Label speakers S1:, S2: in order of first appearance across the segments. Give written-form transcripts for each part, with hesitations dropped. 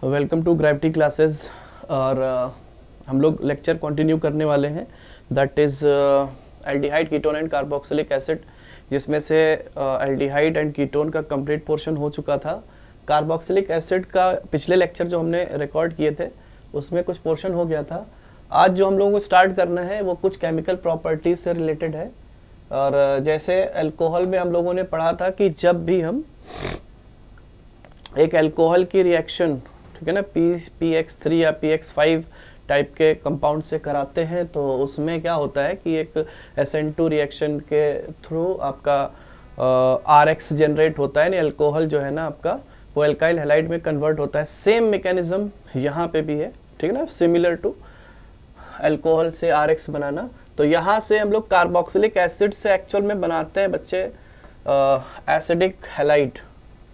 S1: Welcome to gravity classes. और हम लोग लेक्चर कंटिन्यू करने वाले हैं, that is aldehyde ketone and carboxylic acid, जिसमें से एल्डिहाइड एंड कीटोन का कंप्लीट पोर्शन हो चुका था। कार्बोक्सिलिक एसिड का पिछले लेक्चर जो हमने रिकॉर्ड किए थे उसमें कुछ पोर्शन हो गया था। आज जो हम लोगों को स्टार्ट करना है वो कुछ केमिकल प्रॉपर्टीज से रिलेटेड है। और जैसे अल्कोहल में हम लोगों ने पढ़ा था कि जब भी हम एक अल्कोहल की रिएक्शन, ठीक है ना, PX3 या PX5 टाइप के कंपाउंड से कराते हैं तो उसमें क्या होता है कि एक SN2 रिएक्शन के थ्रू आपका RX जनरेट होता है, यानी अल्कोहल जो है ना आपका वो अल्काइल हैलाइड में कन्वर्ट होता है। सेम मैकेनिज्म यहाँ पे भी है, ठीक है ना, सिमिलर टू अल्कोहल से RX बनाना। तो यहाँ से हम लोग कार्बोक्सिलिक एसिड से एक्चुअल में बनाते हैं बच्चे एसिडिक हैलाइड,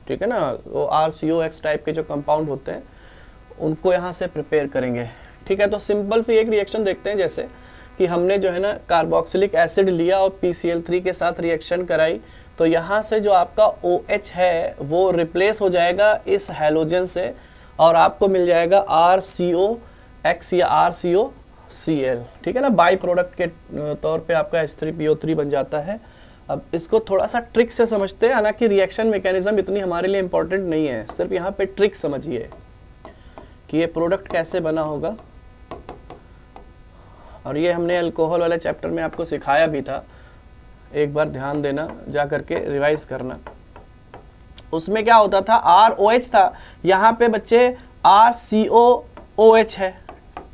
S1: ठीक है ना। वो RCOX टाइप के जो कंपाउंड होते हैं उनको यहाँ से प्रिपेयर करेंगे, ठीक है। तो सिंपल सी एक रिएक्शन देखते हैं, जैसे कि हमने जो है ना कार्बोक्सिलिक एसिड लिया और PCl3 के साथ रिएक्शन कराई, तो यहाँ से जो आपका OH है वो रिप्लेस हो जाएगा इस हैलोजन से और आपको मिल जाएगा RCOX या RCOCl, ठीक है ना। बाई प्रोडक्ट के तौर पे आपका H3PO3 बन जाता है। अब इसको थोड़ा सा ट्रिक से समझते हैं, हालांकि रिएक्शन मैकेनिज्म इतनी हमारे लिए इम्पोर्टेंट नहीं है, सिर्फ यहाँ पे ट्रिक समझिए कि ये प्रोडक्ट कैसे बना होगा। और ये हमने अल्कोहल वाले चैप्टर में आपको सिखाया भी था, एक बार ध्यान देना, जा करके रिवाइज करना। उसमें क्या होता था, ROH था, यहाँ पे बच्चे RCOOH है,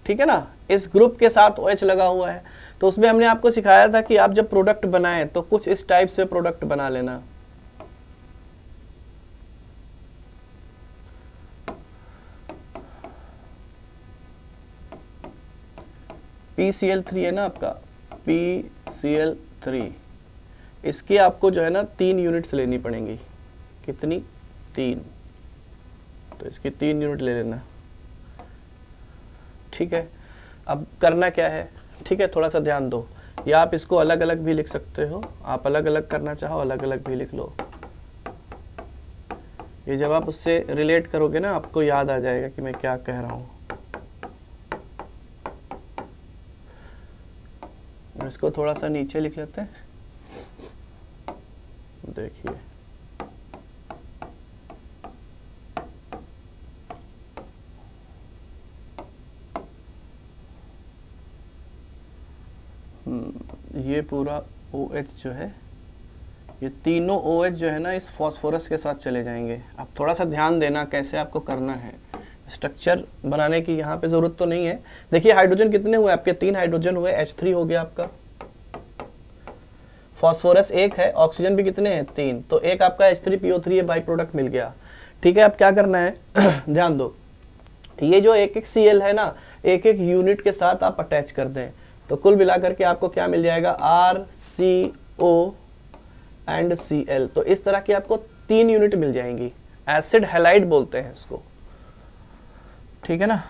S1: ठीक है ना, इस ग्रुप के साथ OH लगा हुआ है। तो उसमें हमने आपको सिखाया था कि आप जब प्रोडक्ट बनाएं तो कुछ इस टाइप से प्रोडक्ट बना लेना। PCl3 है ना आपका, PCl3, इसकी आपको जो है ना 3 यूनिट्स लेनी पड़ेंगी। कितनी? 3। तो इसकी 3 यूनिट ले लेना, ठीक है। अब करना क्या है, ठीक है, थोड़ा सा ध्यान दो। या आप इसको अलग अलग भी लिख सकते हो, आप अलग अलग करना चाहो अलग अलग भी लिख लो। ये जब आप उससे रिलेट करोगे ना आपको याद आ जाएगा कि मैं क्या कह रहा हूँ। इसको थोड़ा सा नीचे लिख लेते हैं, देखिए ये पूरा OH जो है, ये तीनों OH जो है ना इस फॉस्फोरस के साथ चले जाएंगे। आप थोड़ा सा ध्यान देना कैसे आपको करना है, स्ट्रक्चर बनाने की यहाँ पे ज़रूरत तो नहीं है। देखिए हाइड्रोजन कितने हुए आपके, 3 हाइड्रोजन हुए, H3 हो गया आपका, फॉस्फोरस 1 है, ऑक्सीजन भी कितने हैं, 3, तो एक आपका H3PO3 है, बाई प्रोडक्ट मिल गया, ठीक है। अब क्या करना है ध्यान दो, ये जो एक एक Cl है ना, एक एक यूनिट के साथ आप अटैच कर दें तो कुल मिलाकर के आपको क्या मिल जाएगा, RCO एंड Cl। तो इस तरह की आपको 3 यूनिट मिल जाएंगी, एसिड हैलाइड बोलते हैं इसको, ठीक है ना।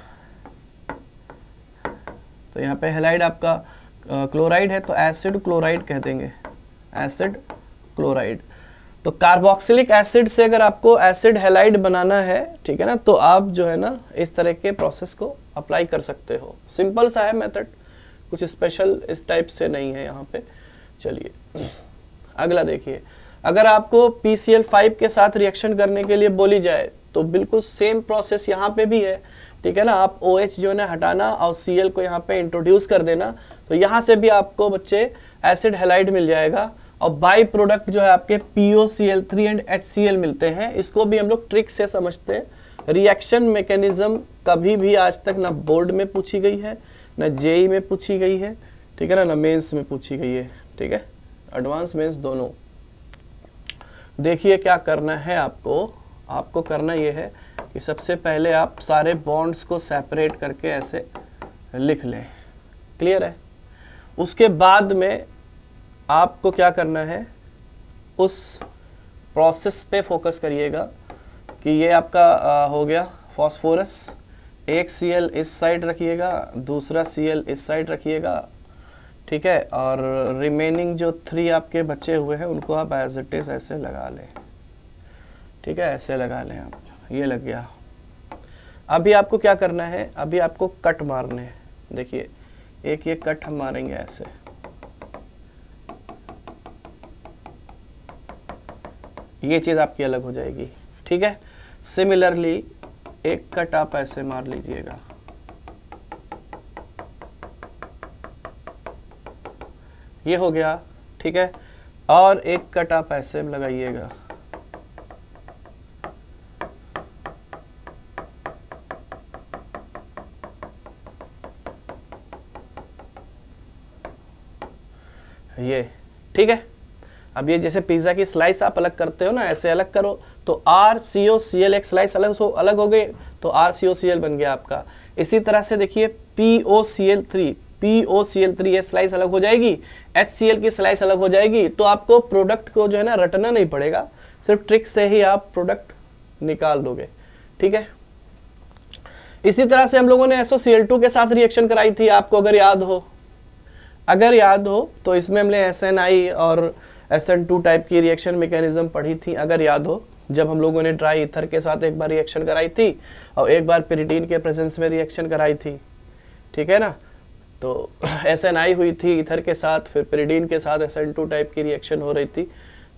S1: तो यहाँ पे हैलाइड आपका क्लोराइड है तो एसिड क्लोराइड कह देंगे, एसिड क्लोराइड। तो कार्बोक्सिलिक एसिड से अगर आपको एसिड हैलाइड बनाना है, ठीक है ना, तो आप जो है ना इस तरह के प्रोसेस को अप्लाई कर सकते हो। सिंपल सा है मेथड, कुछ स्पेशल इस टाइप से नहीं है यहाँ पे। चलिए अगला देखिए, अगर आपको PCl5 के साथ रिएक्शन करने के लिए बोली जाए तो बिल्कुल सेम प्रोसेस यहाँ पे भी है, ठीक है ना। आप OH जो है ना हटाना और Cl को यहाँ पे इंट्रोड्यूस कर देना, तो यहाँ से भी आपको बच्चे एसिड हैलाइड मिल जाएगा और बाई प्रोडक्ट जो है आपके POCl3 एंड HCl मिलते हैं। इसको भी हम लोग ट्रिक से समझते हैं। रिएक्शन मैकेनिज्म कभी भी आज तक ना बोर्ड में पूछी गई है, ना JEE में पूछी गई है, ठीक है ना मेंस में पूछी गई है, ठीक है, एडवांस मेंस दोनों। देखिए क्या करना है आपको करना ये है कि सबसे पहले आप सारे बॉन्ड्स को सेपरेट करके ऐसे लिख लें, क्लियर है। उसके बाद में आपको क्या करना है, उस प्रोसेस पे फोकस करिएगा कि ये आपका हो गया फॉस्फोरस, एक Cl इस साइड रखिएगा, दूसरा Cl इस साइड रखिएगा, ठीक है। और रिमेनिंग जो 3 आपके बचे हुए हैं उनको आप एज इट इज ऐसे लगा लें, ठीक है, ऐसे लगा लें आप, ये लग गया। अभी आपको क्या करना है, अभी आपको कट मारने हैं। देखिए एक ये कट हम मारेंगे ऐसे, ये चीज़ आपकी अलग हो जाएगी, ठीक है। सिमिलरली एक कट आप ऐसे मार लीजिएगा, ये हो गया, ठीक है। और एक कट आप ऐसे लगाइएगा, ये, ठीक है। अब ये जैसे पिज़्ज़ा की स्लाइस आप अलग करते हो ना, ऐसे अलग करो तो RCOCl एक स्लाइस अलग हो गई, तो RCOCl बन गया आपका। इसी तरह से देखिए POCl3 ये स्लाइस अलग हो जाएगी, HCl की स्लाइस अलग हो जाएगी। तो आपको प्रोडक्ट को जो है ना रटना नहीं पड़ेगा, सिर्फ ट्रिक से ही आप प्रोडक्ट निकाल दोगे, ठीक है। इसी तरह से हम लोगों ने SOCl2 के साथ रिएक्शन कराई थी, आपको अगर याद हो तो इसमें हमने SNI और SN2 टाइप की रिएक्शन मैकेनिज्म पढ़ी थी, अगर याद हो, जब हम लोगों ने ड्राई ईथर के साथ एक बार रिएक्शन कराई थी और एक बार pyridine के प्रेजेंस में रिएक्शन कराई थी, ठीक है ना। तो SNI हुई थी ईथर के साथ, फिर pyridine के साथ SN2 टाइप की रिएक्शन हो रही थी।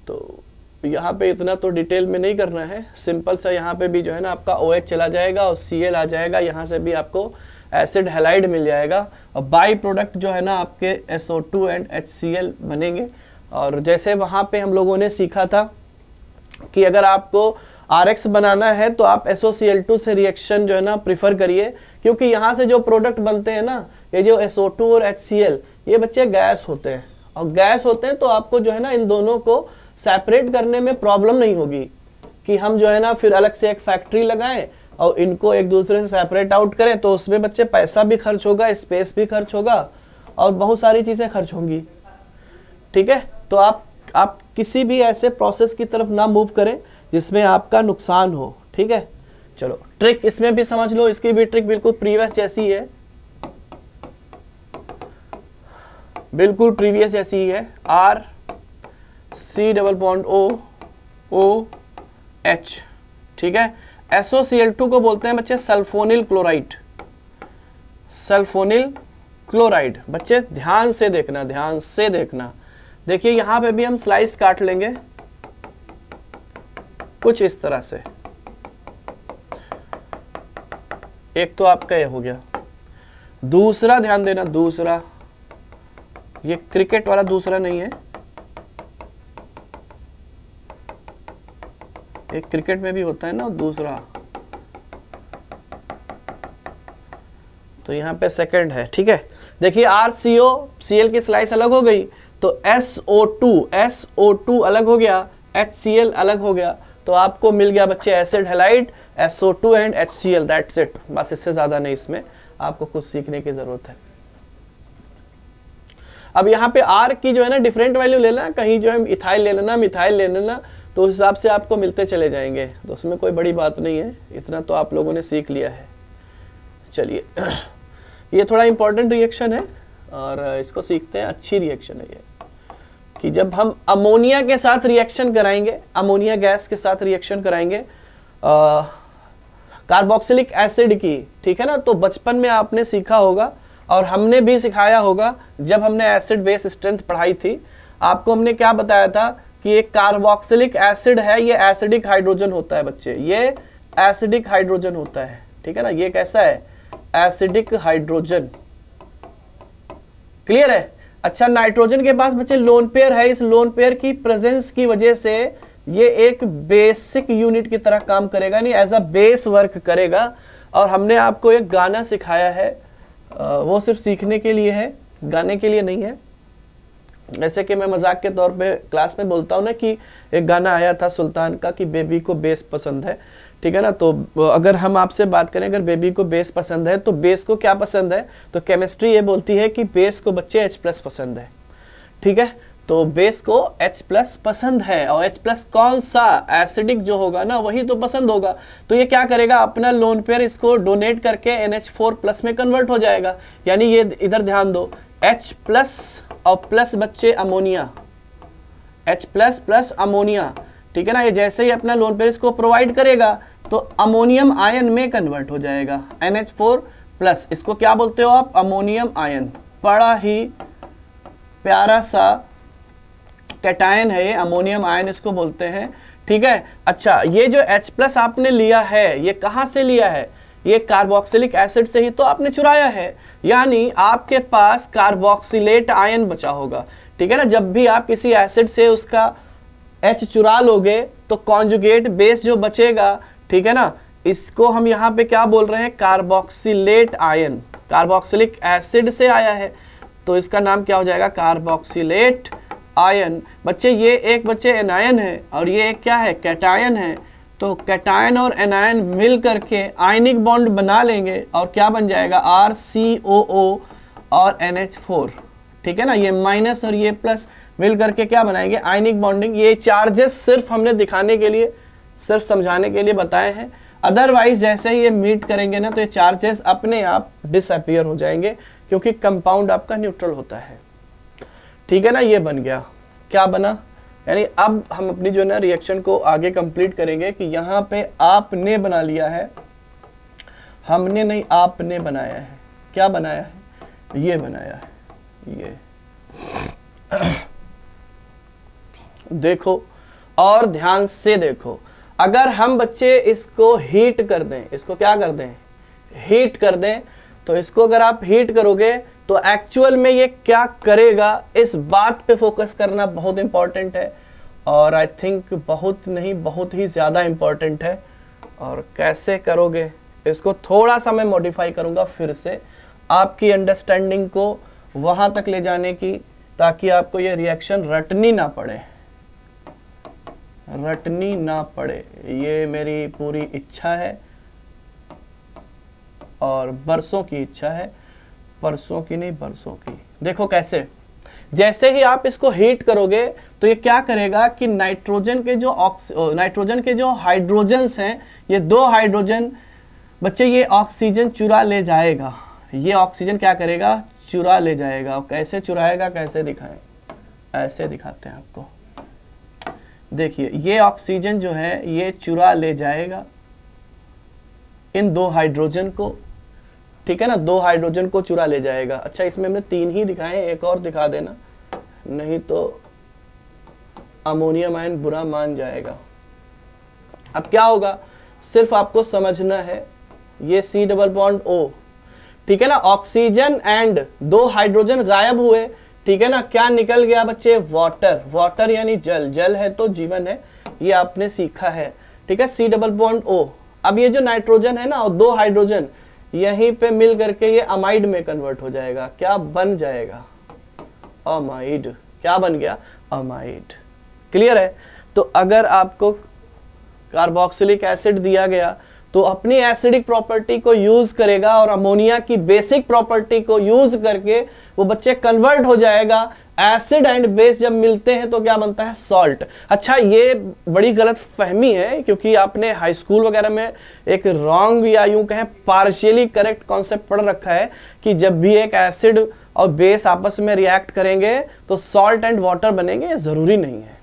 S1: तो यहाँ पे इतना तो डिटेल में नहीं करना है, सिंपल सा यहाँ पे भी जो है ना आपका OH चला जाएगा और Cl आ जाएगा, यहाँ से भी आपको एसिड हैलाइड मिल जाएगा और बाई प्रोडक्ट जो है ना आपके SO2 एंड HCl बनेंगे। और जैसे वहाँ पे हम लोगों ने सीखा था कि अगर आपको RX बनाना है तो आप SOCl2 से रिएक्शन जो है ना प्रिफर करिए, क्योंकि यहाँ से जो प्रोडक्ट बनते हैं ना, ये जो SO2 और HCl, ये बच्चे गैस होते हैं, और गैस होते हैं तो आपको जो है ना इन दोनों को सेपरेट करने में प्रॉब्लम नहीं होगी कि हम जो है ना फिर अलग से एक फैक्ट्री लगाएं और इनको एक दूसरे से सेपरेट आउट करें। तो उसमें बच्चे पैसा भी खर्च होगा, स्पेस भी खर्च होगा और बहुत सारी चीज़ें खर्च होंगी, ठीक है। तो आप किसी भी ऐसे प्रोसेस की तरफ ना मूव करें जिसमें आपका नुकसान हो, ठीक है। चलो ट्रिक इसमें भी समझ लो, इसकी भी ट्रिक बिल्कुल प्रीवियस जैसी है, बिल्कुल प्रीवियस जैसी ही है। RC⋅OOH, ठीक है। SOCl2 को बोलते हैं बच्चे सल्फोनिल क्लोराइड, सल्फोनिल क्लोराइड। बच्चे ध्यान से देखना, देखिए यहाँ पे भी हम स्लाइस काट लेंगे कुछ इस तरह से। एक तो आपका ये हो गया, दूसरा ध्यान देना, दूसरा ये क्रिकेट वाला दूसरा नहीं है, एक क्रिकेट में भी होता है ना दूसरा, तो यहाँ पे सेकंड है, ठीक है। देखिए RCOCl की स्लाइस अलग हो गई तो SO2 अलग हो गया, HCl अलग हो गया, तो आपको मिल गया बच्चे acid halide SO2 and HCl, that's it. बस इससे ज़्यादा नहीं इसमें आपको कुछ सीखने की ज़रूरत है। अब यहाँ पे R की जो है ना डिफरेंट वैल्यू ले लेना, कहीं जो है इथाइल ले लेना, मिथाइल ले लेना, तो उस हिसाब से आपको मिलते चले जाएंगे, तो उसमें कोई बड़ी बात नहीं है, इतना तो आप लोगों ने सीख लिया है। चलिए ये थोड़ा इंपॉर्टेंट रिएक्शन है और इसको सीखते हैं, अच्छी रिएक्शन है ये, कि जब हम अमोनिया के साथ रिएक्शन कराएंगे, अमोनिया गैस के साथ रिएक्शन कराएंगे कार्बोक्सिलिक एसिड की, ठीक है ना। तो बचपन में आपने सीखा होगा और हमने भी सिखाया होगा, जब हमने एसिड बेस स्ट्रेंथ पढ़ाई थी, आपको हमने क्या बताया था कि एक कार्बोक्सिलिक एसिड है, ये एसिडिक हाइड्रोजन होता है बच्चे, ये एसिडिक हाइड्रोजन होता है, ठीक है ना। ये कैसा है, एसिडिक हाइड्रोजन, क्लियर है। अच्छा, नाइट्रोजन के पास बच्चे लोन पेयर है, इस लोन पेयर की प्रेजेंस की वजह से ये एक बेसिक यूनिट की तरह काम करेगा, यानी एज अ बेस वर्क करेगा। और हमने आपको एक गाना सिखाया है, वो सिर्फ सीखने के लिए है, गाने के लिए नहीं है। जैसे कि मैं मजाक के तौर पे क्लास में बोलता हूँ ना कि एक गाना आया था सुल्तान का कि बेबी को बेस पसंद है, ठीक है ना। तो अगर हम आपसे बात करें, अगर बेबी को बेस पसंद है तो बेस को क्या पसंद है, तो केमिस्ट्री ये बोलती है कि बेस को बच्चे H+ पसंद है, ठीक है। तो बेस को H+ पसंद है और H+ कौन सा, एसिडिक जो होगा ना वही तो पसंद होगा। तो ये क्या करेगा, अपना लोन पेयर इसको डोनेट करके NH4+ में कन्वर्ट हो जाएगा। यानी ये इधर ध्यान दो, H+ और प्लस बच्चे अमोनिया, H+ प्लस अमोनिया, ठीक है ना। ये जैसे ही अपना लोन पेयर इसको प्रोवाइड करेगा तो अमोनियम आयन में कन्वर्ट हो जाएगा NH4+। इसको क्या बोलते हो आप? Ammonium ion. बड़ा ही प्यारा सा कैटायन है ये, अमोनियम आयन इसको बोलते हैं, ठीक है। अच्छा, ये जो H+ आपने लिया है ये कहाँ से लिया है? ये कार्बोक्सिलिक एसिड से ही तो आपने चुराया है, यानी आपके पास कार्बोक्सिलेट आयन बचा होगा, ठीक है ना। जब भी आप किसी एसिड से उसका H चुरा लोगे तो कॉन्जुगेट बेस जो बचेगा, ठीक है ना, इसको हम यहाँ पे क्या बोल रहे हैं? Carboxylate ion. कार्बोक्सिलिक एसिड से आया है तो इसका नाम क्या हो जाएगा? Carboxylate ion. बच्चे ये एक बच्चे एनायन है और ये एक क्या है? कैटायन है। तो कैटायन और एनायन मिल करके आयनिक बॉन्ड बना लेंगे और क्या बन जाएगा? RCOO और NH4, ठीक है ना। ये माइनस और ये प्लस मिल करके क्या बनाएंगे? Ionic bonding. ये चार्जेस सिर्फ हमने दिखाने के लिए, सिर्फ समझाने के लिए बताए हैं। अदरवाइज जैसे ही ये मीट करेंगे ना तो ये चार्जेस अपने आप डिसअपीयर हो जाएंगे, क्योंकि कंपाउंड आपका न्यूट्रल होता है, ठीक है ना। ये बन गया, क्या बना? यानी अब हम अपनी जो है ना रिएक्शन को आगे कंप्लीट करेंगे कि यहाँ पे आपने बना लिया है, हमने नहीं, आपने बनाया है। क्या बनाया है? ये बनाया है, ये देखो और ध्यान से देखो। अगर हम बच्चे इसको हीट कर दें, इसको क्या कर दें? हीट कर दें, तो इसको अगर आप हीट करोगे तो एक्चुअल में ये क्या करेगा, इस बात पे फोकस करना बहुत इंपॉर्टेंट है। और आई थिंक बहुत नहीं, बहुत ही ज़्यादा इंपॉर्टेंट है। और कैसे करोगे इसको थोड़ा सा मैं मॉडिफाई करूँगा फिर से आपकी अंडरस्टैंडिंग को वहाँ तक ले जाने की, ताकि आपको ये रिएक्शन रटनी ना पड़े, रटनी ना पड़े। ये मेरी पूरी इच्छा है और बरसों की इच्छा है, परसों की नहीं, बरसों की। देखो कैसे, जैसे ही आप इसको हीट करोगे तो ये क्या करेगा कि नाइट्रोजन के जो हाइड्रोजन्स हैं, ये 2 हाइड्रोजन बच्चे ये ऑक्सीजन चुरा ले जाएगा। ये ऑक्सीजन क्या करेगा? चुरा ले जाएगा। और कैसे चुराएगा, कैसे दिखाएं? ऐसे दिखाते हैं आपको। देखिए, ये ऑक्सीजन जो है ये चुरा ले जाएगा इन 2 हाइड्रोजन को, ठीक है ना। 2 हाइड्रोजन को चुरा ले जाएगा। अच्छा, इसमें हमने 3 ही दिखाए, एक और दिखा देना, नहीं तो अमोनियम आयन बुरा मान जाएगा। अब क्या होगा, सिर्फ आपको समझना है, ये C+O, ठीक है ना। ऑक्सीजन एंड 2 हाइड्रोजन गायब हुए, ठीक है ना। क्या निकल गया बच्चे? वाटर। वाटर यानी जल, जल है तो जीवन है, ये आपने सीखा है, ठीक है। C+O। अब ये जो नाइट्रोजन है ना और 2 हाइड्रोजन यहीं पे मिल करके ये अमाइड में कन्वर्ट हो जाएगा। क्या बन जाएगा? अमाइड। क्या बन गया? अमाइड। क्लियर है? तो अगर आपको कार्बोक्सिलिक एसिड दिया गया तो अपनी एसिडिक प्रॉपर्टी को यूज करेगा और अमोनिया की बेसिक प्रॉपर्टी को यूज करके वो बच्चे कन्वर्ट हो जाएगा। एसिड एंड बेस जब मिलते हैं तो क्या बनता है? सॉल्ट। अच्छा, ये बड़ी गलत फहमी है, क्योंकि आपने हाई स्कूल वगैरह में एक रॉन्ग या यूं कहें पार्शियली करेक्ट कॉन्सेप्ट पढ़ रखा है कि जब भी एक एसिड और बेस आपस में रिएक्ट करेंगे तो सॉल्ट एंड वाटर बनेंगे। ज़रूरी नहीं है,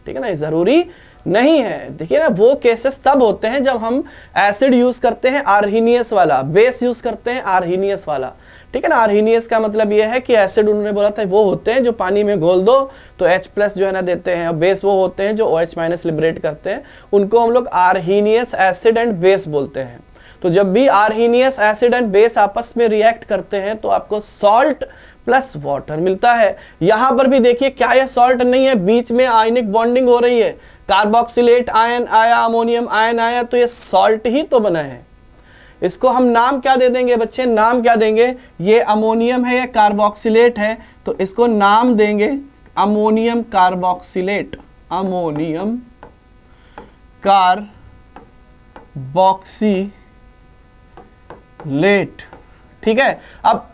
S1: ठीक है ना, ये ज़रूरी नहीं है। देखिए ना, वो केसेस तब होते हैं जब हम एसिड यूज करते हैं आर्हीनियस वाला, बेस यूज करते हैं आर्हीनियस वाला, ठीक है ना। आर्हीनियस का मतलब ये है कि एसिड उन्होंने बोला था वो होते हैं जो पानी में घोल दो तो H+ जो है ना देते हैं, और बेस वो होते हैं जो OH- लिबरेट करते हैं, उनको हम लोग आर्हीनियस एसिड एंड बेस बोलते हैं। तो जब भी आर्हीनियस एसिड एंड बेस आपस में रिएक्ट करते हैं तो आपको सॉल्ट प्लस वाटर मिलता है। यहां पर भी देखिए, क्या यह सॉल्ट नहीं है, बीच में आयनिक बॉन्डिंग हो रही है, कार्बोक्सिलेट आयन आया, अमोनियम आयन आया, तो ये सॉल्ट ही तो बना है। इसको हम नाम क्या दे देंगे बच्चे? नाम क्या देंगे? ये अमोनियम है, ये कार्बोक्सिलेट है, तो इसको नाम देंगे अमोनियम कार्बोक्सिलेट, अमोनियम कार्बोक्सिलेट, ठीक है। अब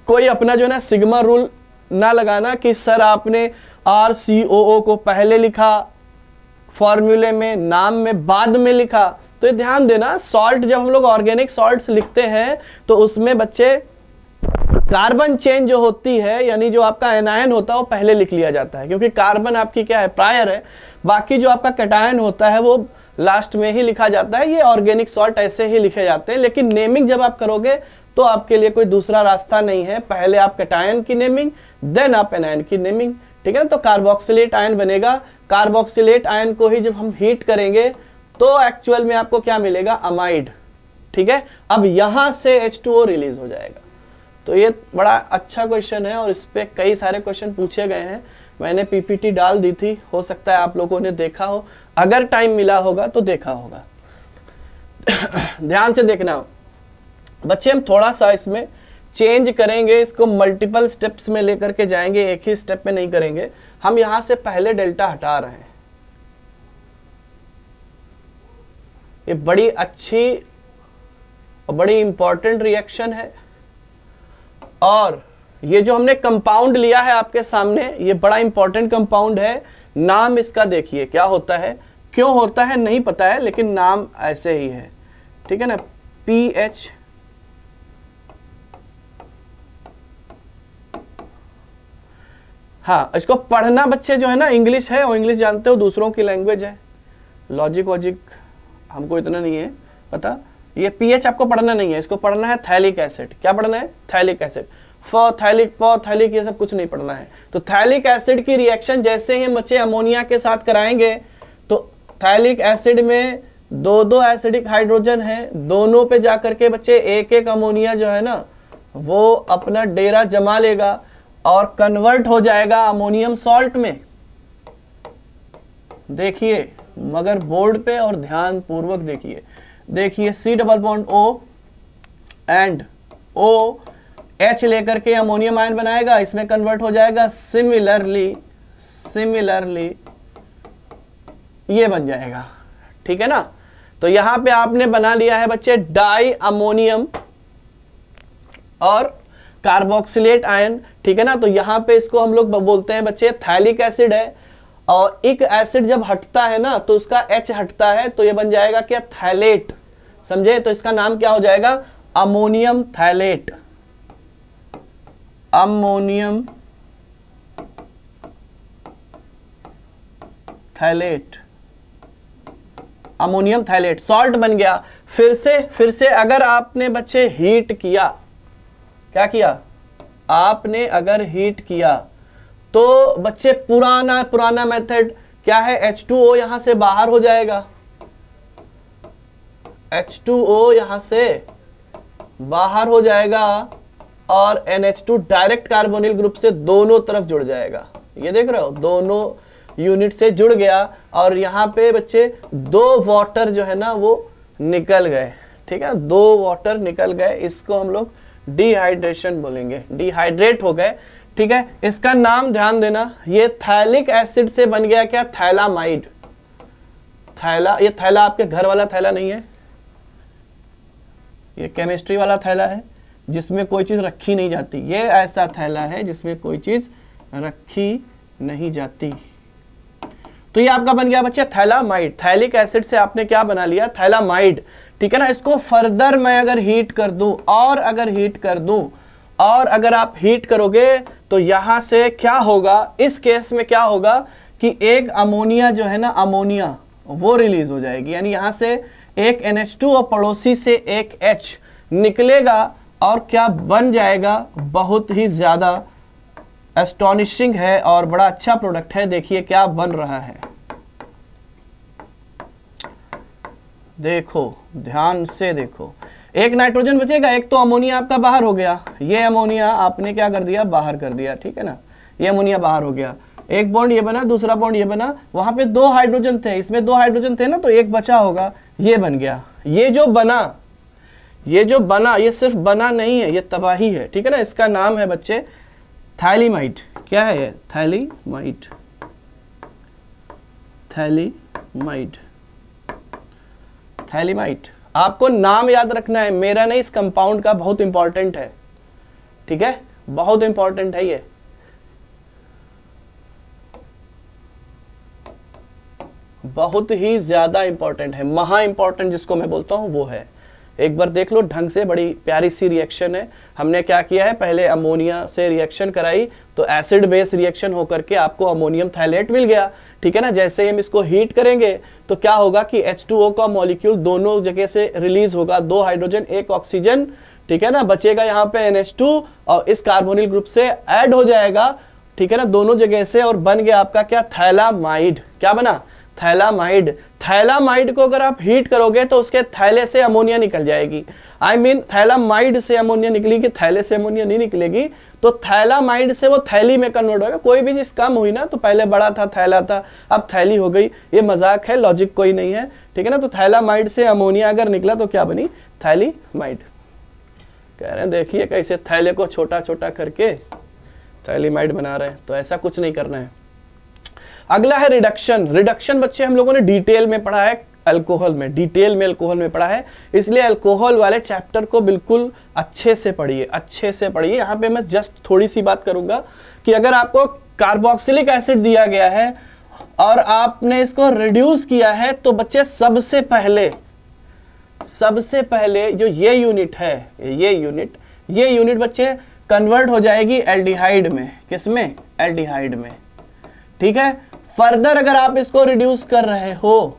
S1: कोई अपना जो है ना सिग्मा रूल ना लगाना कि सर आपने RCOO को पहले लिखा फॉर्मूले में, नाम में बाद में लिखा। तो ये ध्यान देना, सॉल्ट जब हम लोग ऑर्गेनिक सॉल्ट्स लिखते हैं तो उसमें बच्चे कार्बन चेन जो होती है, यानी जो आपका एनायन होता है वो पहले लिख लिया जाता है, क्योंकि कार्बन आपकी क्या है? प्रायर है। बाकी जो आपका कैटायन होता है वो लास्ट में ही लिखा जाता है, ये ऑर्गेनिक सॉल्ट ऐसे ही लिखे जाते हैं। लेकिन नेमिंग जब आप करोगे तो आपके लिए कोई दूसरा रास्ता नहीं है, पहले आप कैटायन की नेमिंग देन आप एनायन की नेमिंग, ठीक है ना। तो कार्बोक्सिलेट आयन बनेगा, कार्बोक्सिलेट आयन को ही जब हम हीट करेंगे तो एक्चुअल में आपको क्या मिलेगा, अमाइड, ठीक है। अब यहां से H2O रिलीज हो जाएगा। तो ये बड़ा अच्छा क्वेश्चन है और इस पे कई सारे क्वेश्चन पूछे गए हैं, मैंने पीपीटी डाल दी थी, हो सकता है आप लोगों ने देखा हो, अगर टाइम मिला होगा तो देखा होगा। ध्यान से देखना हो बच्चे, हम थोड़ा सा इसमें चेंज करेंगे, इसको मल्टीपल स्टेप्स में लेकर के जाएंगे, एक ही स्टेप में नहीं करेंगे। हम यहां से पहले डेल्टा हटा रहे हैं, ये बड़ी अच्छी और बड़ी इंपॉर्टेंट रिएक्शन है। और ये जो हमने कंपाउंड लिया है आपके सामने, ये बड़ा इंपॉर्टेंट कंपाउंड है। नाम इसका देखिए क्या होता है, क्यों होता है नहीं पता है, लेकिन नाम ऐसे ही है, ठीक है ना, PH हाँ, इसको पढ़ना बच्चे जो है ना, इंग्लिश है और इंग्लिश जानते हो दूसरों की लैंग्वेज है, लॉजिक वॉजिक हमको इतना नहीं है पता। ये पीएच आपको पढ़ना नहीं है, इसको पढ़ना है थैलिक एसिड। क्या पढ़ना है, थैलिक एसिड, थैलिक थैलिक, ये सब कुछ नहीं पढ़ना है। तो थैलिक एसिड की रिएक्शन जैसे ही बच्चे अमोनिया के साथ कराएंगे तो थैलिक एसिड में दो दो एसिडिक हाइड्रोजन है, दोनों पे जाकर के बच्चे एक एक अमोनिया जो है ना वो अपना डेरा जमा लेगा और कन्वर्ट हो जाएगा अमोनियम सॉल्ट में। देखिए मगर बोर्ड पे और ध्यान पूर्वक देखिए, देखिए C double bond O and O H लेकर के अमोनियम आयन बनाएगा, इसमें कन्वर्ट हो जाएगा। सिमिलरली ये बन जाएगा, ठीक है ना। तो यहां पे आपने बना लिया है बच्चे डाई अमोनियम और कार्बोक्सिलेट आयन, ठीक है ना। तो यहां पे इसको हम लोग बोलते हैं बच्चे थैलिक एसिड है, और एक एसिड जब हटता है ना तो उसका H हटता है, तो ये बन जाएगा क्या, थैलेट, समझे। तो इसका नाम क्या हो जाएगा, ammonium phthalate, ammonium phthalate, ammonium phthalate salt बन गया। फिर से अगर आपने बच्चे हीट किया, क्या किया आपने, अगर हीट किया तो बच्चे पुराना मेथड क्या है, H2O यहां से बाहर हो जाएगा, H2O यहां से बाहर हो जाएगा और NH2 डायरेक्ट कार्बोनिल ग्रुप से दोनों तरफ जुड़ जाएगा। ये देख रहे हो, दोनों यूनिट से जुड़ गया और यहाँ पे बच्चे दो वाटर जो है ना वो निकल गए, ठीक है, दो वाटर निकल गए, इसको हम लोग डिहाइड्रेशन बोलेंगे, डिहाइड्रेट हो गए, ठीक है। इसका नाम ध्यान देना, ये थैलिक एसिड से बन गया क्या, थैलामाइड। थैला, ये थैला आपके घर वाला थैला नहीं है, ये केमिस्ट्री वाला थैला है जिसमें कोई चीज रखी नहीं जाती, ये ऐसा थैला है जिसमें कोई चीज रखी नहीं जाती। तो ये आपका बन गया बच्चे थैलामाइड, थैलिक एसिड से आपने क्या बना लिया, थैलामाइड, ठीक है ना। इसको फर्दर मैं अगर हीट कर दूं और अगर हीट कर दूं और अगर आप हीट करोगे तो यहां से क्या होगा, इस केस में क्या होगा कि एक अमोनिया जो है ना, अमोनिया वो रिलीज हो जाएगी, यानी यहां से एक NH2 और पड़ोसी से एक H निकलेगा और क्या बन जाएगा, बहुत ही ज्यादा एस्टॉनिशिंग है और बड़ा अच्छा प्रोडक्ट है। देखिए क्या बन रहा है, देखो ध्यान से देखो, एक नाइट्रोजन बचेगा, एक तो अमोनिया आपका बाहर हो गया, ये अमोनिया आपने क्या कर दिया, बाहर कर दिया, ठीक है ना, ये अमोनिया बाहर हो गया, एक बॉन्ड ये बना, दूसरा बॉन्ड ये बना, वहां पे दो हाइड्रोजन थे, इसमें दो हाइड्रोजन थे ना, तो एक बचा होगा, ये बन गया। ये जो बना ये सिर्फ बना नहीं है, ये तबाही है, ठीक है ना। इसका नाम है बच्चे थैलीमाइड। क्या है ये, थैलीमाइड, थैलीमाइड, थैलीमाइड। आपको नाम याद रखना है, मेरा नहीं, इस कंपाउंड का, बहुत इंपॉर्टेंट है, ठीक है, बहुत इंपॉर्टेंट है ये। बहुत ही ज्यादा इंपॉर्टेंट है, महा इंपॉर्टेंट जिसको मैं बोलता हूं वो है, एक बार देख लो ढंग से, बड़ी प्यारी सी रिएक्शन है। हमने क्या किया है, पहले अमोनिया से रिएक्शन कराई तो एसिड बेस रिएक्शन होकर के आपको अमोनियम थाइलेट मिल गया, ठीक है ना। जैसे ही हम इसको हीट करेंगे तो क्या होगा कि H2O का मॉलिक्यूल दोनों जगह से रिलीज होगा, 2 हाइड्रोजन 1 ऑक्सीजन, ठीक है ना। बचेगा यहाँ पे NH2 और इस कार्बोनिल ग्रुप से ऐड हो जाएगा, ठीक है ना, दोनों जगह से, और बन गया आपका क्या, थैलामाइड। क्या बना, थैलामाइड। थैलामाइड को अगर आप हीट करोगे तो उसके थैले से अमोनिया निकल जाएगी। आई मीन थैलामाइड से अमोनिया निकलेगी, थैले से अमोनिया नहीं निकलेगी। तो थैलामाइड से वो थैली में कन्वर्ट होगा। कोई भी चीज कम हुई ना तो पहले बड़ा था, थैला था, अब थैली हो गई। ये मजाक है, लॉजिक कोई नहीं है, ठीक है ना। तो थैलामाइड से अमोनिया अगर निकला तो क्या बनी, थैलीमाइड। कह रहे हैं देखिए कैसे थैले को छोटा छोटा करके थैलीमाइड बना रहे हैं, तो ऐसा कुछ नहीं करना है। अगला है रिडक्शन। रिडक्शन बच्चे हम लोगों ने डिटेल में पढ़ा है अल्कोहल में, डिटेल में अल्कोहल में पढ़ा है, इसलिए अल्कोहल वाले चैप्टर को बिल्कुल अच्छे से पढ़िए, अच्छे से पढ़िए। यहाँ पे मैं जस्ट थोड़ी सी बात करूंगा कि अगर आपको कार्बोक्सिलिक एसिड दिया गया है और आपने इसको रिड्यूस किया है तो बच्चे सबसे पहले जो ये यूनिट है, ये यूनिट बच्चे कन्वर्ट हो जाएगी एल्डिहाइड में। किसमें, एल्डिहाइड में, ठीक है। फर्दर अगर आप इसको रिड्यूस कर रहे हो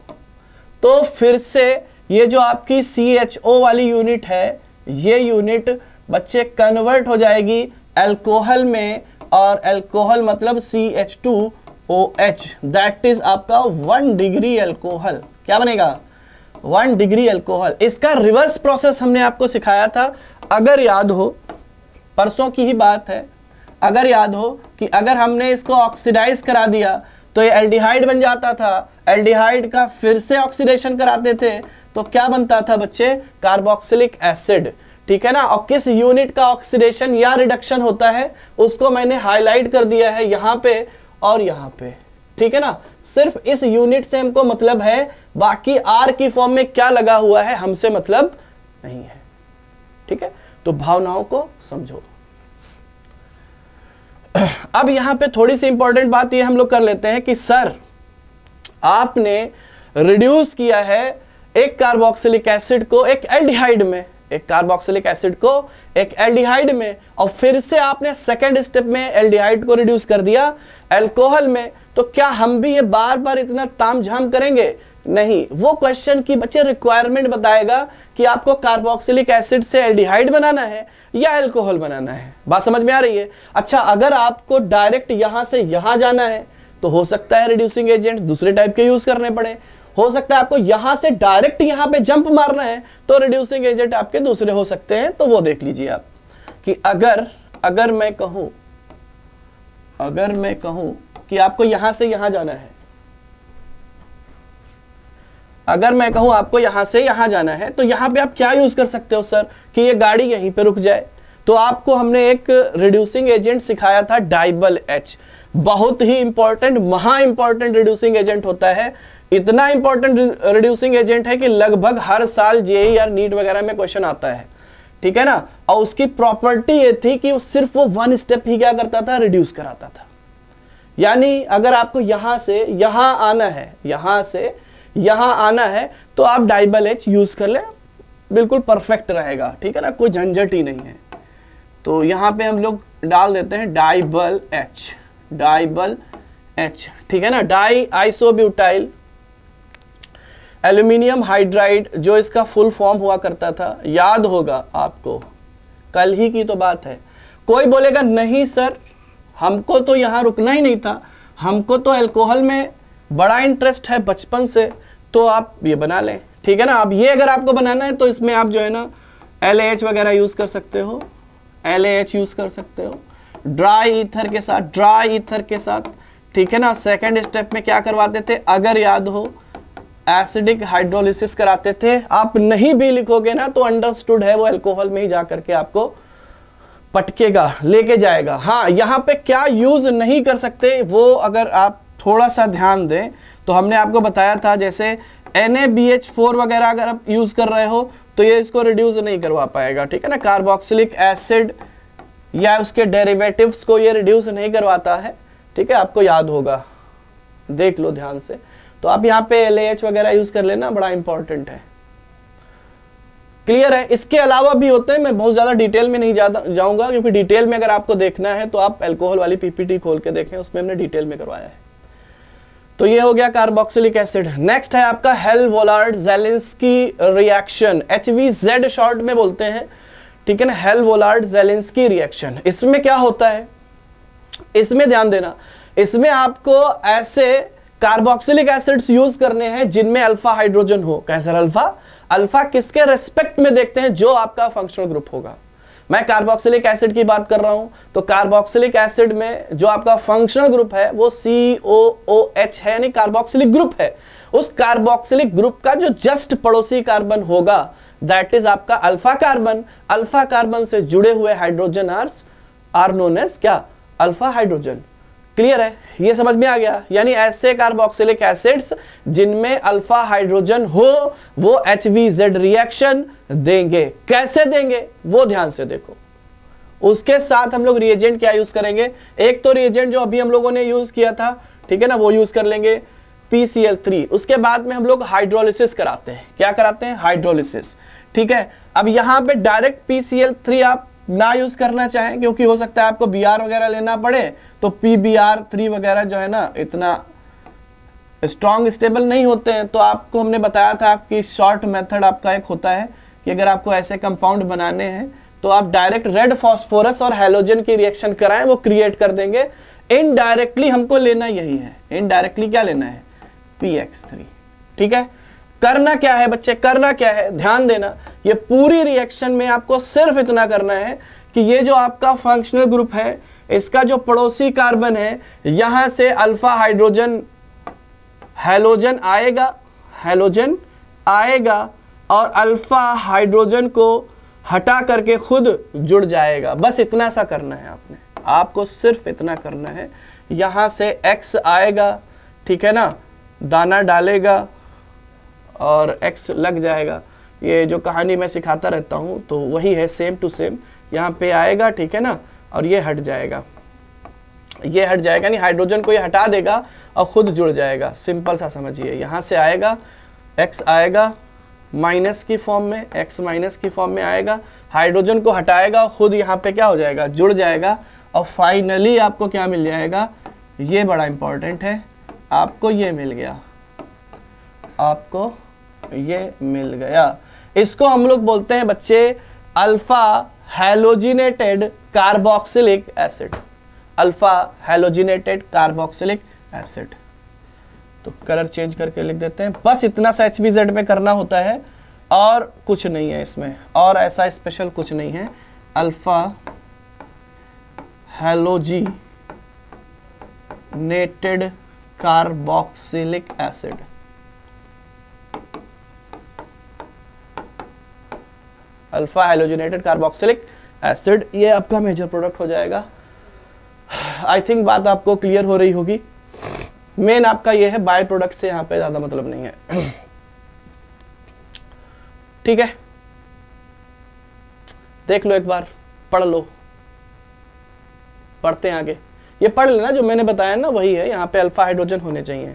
S1: तो फिर से ये जो आपकी CHO वाली यूनिट है, ये यूनिट बच्चे कन्वर्ट हो जाएगी अल्कोहल में, और अल्कोहल मतलब CH2OH, दैट इज आपका 1 डिग्री अल्कोहल। क्या बनेगा, 1 डिग्री अल्कोहल। इसका रिवर्स प्रोसेस हमने आपको सिखाया था, अगर याद हो, परसों की ही बात है। अगर याद हो कि अगर हमने इसको ऑक्सीडाइज करा दिया तो ये एल्डिहाइड बन जाता था, एल्डिहाइड का फिर से ऑक्सीडेशन कराते थे तो क्या बनता था बच्चे, कार्बोक्सिलिक एसिड, ठीक है ना। और किस यूनिट का ऑक्सीडेशन या रिडक्शन होता है उसको मैंने हाईलाइट कर दिया है यहाँ पे और यहाँ पे, ठीक है ना। सिर्फ इस यूनिट से हमको मतलब है, बाकी आर की फॉर्म में क्या लगा हुआ है हमसे मतलब नहीं है, ठीक है। तो भावनाओं को समझो। अब यहां पे थोड़ी सी इंपॉर्टेंट बात ये हम लोग कर लेते हैं कि सर आपने रिड्यूस किया है एक कार्बोक्सिलिक एसिड को एक एल्डिहाइड में, एक कार्बोक्सिलिक एसिड को एक एल्डिहाइड में, और फिर से आपने सेकेंड स्टेप में एल्डिहाइड को रिड्यूस कर दिया अल्कोहल में, तो क्या हम भी ये बार बार इतना तामझाम करेंगे, नहीं। वो क्वेश्चन की बच्चे रिक्वायरमेंट बताएगा कि आपको कार्बोक्सिलिक एसिड से एल्डिहाइड बनाना है या अल्कोहल बनाना है। बात समझ में आ रही है। अच्छा, अगर आपको डायरेक्ट यहां से यहां जाना है तो हो सकता है रिड्यूसिंग एजेंट्स दूसरे टाइप के यूज करने पड़े, हो सकता है आपको यहां से डायरेक्ट यहां पे जंप मारना है तो रिड्यूसिंग एजेंट आपके दूसरे हो सकते हैं। तो वो देख लीजिए आप कि अगर मैं कहूं कि आपको यहां से यहां जाना है, अगर मैं कहूं आपको यहां से यहां जाना है तो यहां पे आप क्या यूज कर सकते हो सर, कि ये गाड़ी यहीं पे रुक जाए। तो आपको हमने एक रिड्यूसिंग एजेंट सिखाया था, डाइबल H, बहुत ही इंपॉर्टेंट, महा इंपॉर्टेंट रिड्यूसिंग एजेंट होता है। इतना इंपॉर्टेंट रिड्यूसिंग एजेंट है कि लगभग हर साल जेईई या नीट वगैरह में क्वेश्चन आता है, ठीक है ना। और उसकी प्रॉपर्टी ये थी कि सिर्फ वो 1 स्टेप ही क्या करता था, रिड्यूस कराता था। यानी अगर आपको यहां से यहां आना है, यहां से यहां आना है तो आप डाइबल H यूज कर ले, बिल्कुल परफेक्ट रहेगा, ठीक है ना, कोई झंझट ही नहीं है। तो यहां पे हम लोग डाल देते हैं डाइबल H, ठीक है ना। डाई आइसोब्यूटाइल एल्यूमिनियम हाइड्राइड, जो इसका फुल फॉर्म हुआ करता था, याद होगा आपको, कल ही की तो बात है। कोई बोलेगा नहीं सर हमको तो यहां रुकना ही नहीं था, हमको तो अल्कोहल में बड़ा इंटरेस्ट है बचपन से, तो आप ये बना लें, ठीक है ना। अब ये अगर आपको बनाना है तो इसमें आप जो है ना LAH वगैरह यूज कर सकते हो, LAH यूज कर सकते हो ड्राई ईथर के साथ, ठीक है ना। सेकंड स्टेप में क्या करवाते थे, अगर याद हो, एसिडिक हाइड्रोलिसिस कराते थे। आप नहीं भी लिखोगे ना तो अंडरस्टूड है, वो अल्कोहल में ही जा करके आपको पटकेगा, लेके जाएगा। हाँ, यहाँ पे क्या यूज नहीं कर सकते वो अगर आप थोड़ा सा ध्यान दें तो हमने आपको बताया था, जैसे NaBH4 वगैरह अगर आप यूज कर रहे हो तो ये इसको रिड्यूस नहीं करवा पाएगा, ठीक है ना। कार्बोक्सिलिक एसिड या उसके डेरिवेटिव्स को ये रिड्यूस नहीं करवाता है, ठीक है, आपको याद होगा, देख लो ध्यान से। तो आप यहाँ पे LAH वगैरह यूज कर लेना, बड़ा इंपॉर्टेंट है। क्लियर है। इसके अलावा भी होते हैं, मैं बहुत ज़्यादा डिटेल में नहीं जाऊंगा, क्योंकि डिटेल में अगर आपको देखना है तो आप अल्कोहल वाली पीपीटी खोल के देखें, उसमें हमने डिटेल में करवाया है। तो ये हो गया कार्बोक्सिलिक एसिड। नेक्स्ट है आपका हेल-वोलार्ड ज़ेलिंस्की रिएक्शन, HVZ शॉर्ट में बोलते हैं, ठीक है ना, हेल-वोलार्ड ज़ेलिंस्की रिएक्शन। इसमें क्या होता है, इसमें ध्यान देना, इसमें आपको ऐसे कार्बोक्सिलिक एसिड्स यूज करने हैं जिनमें अल्फा हाइड्रोजन हो। कैसे अल्फा? अल्फा किसके रेस्पेक्ट में देखते हैं? जो आपका फंक्शनल ग्रुप होगा। मैं कार्बोक्सिलिक एसिड की बात कर रहा हूं, तो कार्बोक्सिलिक एसिड में जो आपका फंक्शनल ग्रुप है वो COOH है, यानी कार्बोक्सिलिक ग्रुप है। उस कार्बोक्सिलिक ग्रुप का जो जस्ट पड़ोसी कार्बन होगा दैट इज आपका अल्फा कार्बन। अल्फा कार्बन से जुड़े हुए हाइड्रोजन आर नोन एज क्या? Alpha hydrogen. क्लियर है, ये समझ में आ गया। यानी ऐसे कार्बोक्सिलिक एसिड्स जिनमें अल्फा हाइड्रोजन हो वो HVZ रिएक्शन देंगे। कैसे देंगे वो ध्यान से देखो। उसके साथ हम लोग रिएजेंट क्या यूज करेंगे? एक तो रिएजेंट जो अभी हम लोगों ने यूज किया था, ठीक है ना, वो यूज कर लेंगे PCl3। उसके बाद में हम लोग हाइड्रोलिसिस कराते हैं। क्या कराते हैं? हाइड्रोलिसिस। ठीक है, अब यहां पे डायरेक्ट PCl3 आप ना यूज करना चाहें, क्योंकि हो सकता है आपको Br वगैरह लेना पड़े, तो PBr3 वगैरह जो है ना इतना स्ट्रॉन्ग स्टेबल नहीं होते हैं। तो आपको हमने बताया था आपकी शॉर्ट मेथड आपका एक होता है कि अगर आपको ऐसे कंपाउंड बनाने हैं तो आप डायरेक्ट रेड फास्फोरस और हैलोजन की रिएक्शन कराएं, वो क्रिएट कर देंगे। इनडायरेक्टली हमको लेना यही है। इनडायरेक्टली क्या लेना है? PX3। ठीक है, करना क्या है बच्चे? करना क्या है? ध्यान देना, ये पूरी रिएक्शन में आपको सिर्फ इतना करना है कि ये जो आपका फंक्शनल ग्रुप है, इसका जो पड़ोसी कार्बन है, यहां से अल्फा हाइड्रोजन हैलोजन आएगा, हैलोजन आएगा और अल्फा हाइड्रोजन को हटा करके खुद जुड़ जाएगा। बस इतना सा करना है आपने, आपको सिर्फ इतना करना है। यहां से X आएगा, ठीक है ना, दाना डालेगा और X लग जाएगा। ये जो कहानी मैं सिखाता रहता हूँ तो वही है, सेम टू सेम। यहाँ पे आएगा, ठीक है ना, और ये हट जाएगा, ये हट जाएगा, यानी हाइड्रोजन को ये हटा देगा और खुद जुड़ जाएगा। सिंपल सा समझिए, यहाँ से आएगा X आएगा माइनस की फॉर्म में, X माइनस की फॉर्म में आएगा, हाइड्रोजन को हटाएगा और खुद यहाँ पे क्या हो जाएगा? जुड़ जाएगा। और फाइनली आपको क्या मिल जाएगा? ये बड़ा इंपॉर्टेंट है, आपको ये मिल गया, आपको ये मिल गया। इसको हम लोग बोलते हैं बच्चे alpha halogenated carboxylic acid. Alpha halogenated carboxylic acid. तो कलर चेंज करके लिख देते हैं। बस इतना सा HBZ में करना होता है और कुछ नहीं है इसमें, और ऐसा स्पेशल कुछ नहीं है। Alpha halogenated carboxylic acid. Alpha halogenated carboxylic acid, ये आपका मेजर प्रोडक्ट हो जाएगा। आई थिंक बात आपको क्लियर हो रही होगी। मेन आपका ये है, बाय प्रोडक्ट से यहाँ पे ज्यादा मतलब नहीं है। ठीक है, देख लो एक बार, पढ़ लो, पढ़ते हैं आगे। ये पढ़ लेना, जो मैंने बताया ना वही है। यहाँ पे अल्फा हाइड्रोजन होने चाहिए,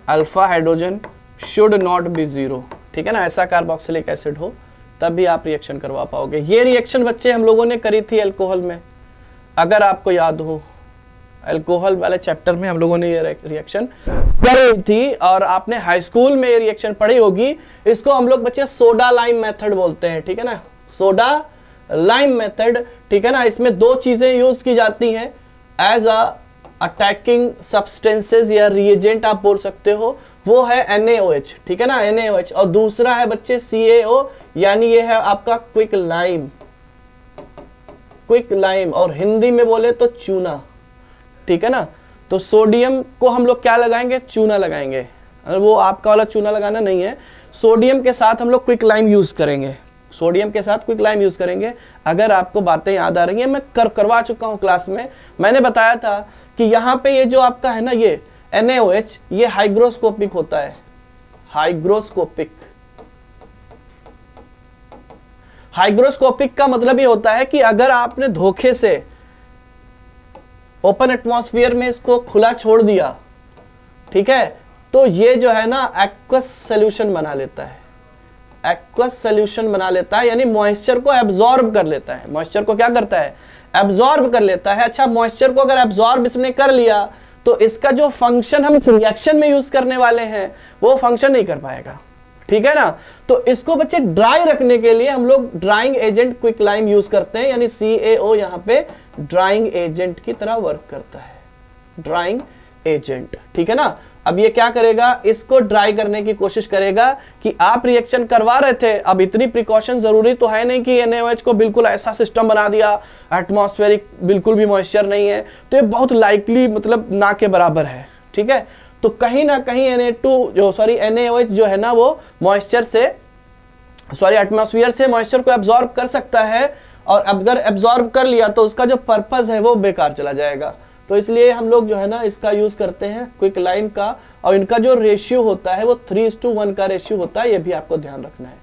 S1: alpha hydrogen should not be zero. ठीक है ना, ऐसा कार्बोक्सिलिक एसिड हो तब भी आप रिएक्शन करवा पाओगे। ये रिएक्शन बच्चे हम लोगों ने करी थी अल्कोहल में, अगर आपको याद हो, अल्कोहल वाले चैप्टर में हम लोगों ने ये रिएक्शन करी थी और आपने हाई स्कूल में ये रिएक्शन पढ़ी होगी। इसको हम लोग बच्चे सोडा लाइम मेथड बोलते हैं। ठीक है ना, सोडा लाइम मेथड। ठीक है ना, इसमें दो चीजें यूज की जाती हैं एज अटैकिंग सब्सटेंसेस या रिएजेंट आप बोल सकते हो। वो है NaOH, ठीक है ना, NaOH, और दूसरा है बच्चे CaO, यानी ये है आपका क्विक लाइम, क्विक लाइम, और हिंदी में बोले तो चूना। ठीक है ना, तो सोडियम को हम लोग क्या लगाएंगे? चूना लगाएंगे। और वो आपका वाला चूना लगाना नहीं है, सोडियम के साथ हम लोग क्विक लाइम यूज करेंगे। सोडियम के साथ क्विक लाइम यूज करेंगे। अगर आपको बातें याद आ रही हैं, मैं करवा चुका हूं क्लास में। मैंने बताया था कि यहाँ पे ये जो आपका है ना, ये NaOH, ये हाइग्रोस्कोपिक होता है। हाइग्रोस्कोपिक, हाइग्रोस्कोपिक का मतलब ये होता है कि अगर आपने धोखे से ओपन एटमॉस्फेयर में इसको खुला छोड़ दिया, ठीक है, तो ये जो है ना एक्वस सॉल्यूशन बना लेता है। एक्वस सोल्यूशन बना लेता है, यानी मॉइस्चर को एब्जॉर्ब कर लेता है। मॉइस्चर को क्या करता है? एब्जॉर्ब कर लेता है। अच्छा, मॉइस्चर को अगर एब्जॉर्ब इसने कर लिया तो इसका जो फंक्शन हम इस रिएक्शन में यूज करने वाले हैं वो फंक्शन नहीं कर पाएगा, ठीक है ना। तो इसको बच्चे ड्राई रखने के लिए हम लोग ड्राइंग एजेंट क्विकलाइम यूज करते हैं, यानी CaO यहाँ पे ड्राइंग एजेंट की तरह वर्क करता है, ड्राइंग एजेंट, ठीक है ना। अब ये क्या करेगा? इसको ड्राई करने की कोशिश करेगा कि आप रिएक्शन करवा रहे थे, अब इतनी प्रिकॉशन जरूरी तो है नहीं कि NaOH को बिल्कुल ऐसा सिस्टम बना दिया, एटमॉस्फेरिक बिल्कुल भी मॉइस्चर नहीं है, तो ये बहुत लाइकली मतलब ना के बराबर है, ठीक है। तो कहीं ना कहीं NaOH जो है ना वो मॉइस्चर से एटमॉस्फेयर से मॉइस्चर को एब्जॉर्ब कर सकता है, और अगर एब्जॉर्ब कर लिया तो उसका जो पर्पस है वो बेकार चला जाएगा। तो इसलिए हम लोग जो है ना इसका यूज करते हैं क्विकलाइम का, और इनका जो रेशियो होता है वो 3:1 का रेशियो होता है, ये भी आपको ध्यान रखना है,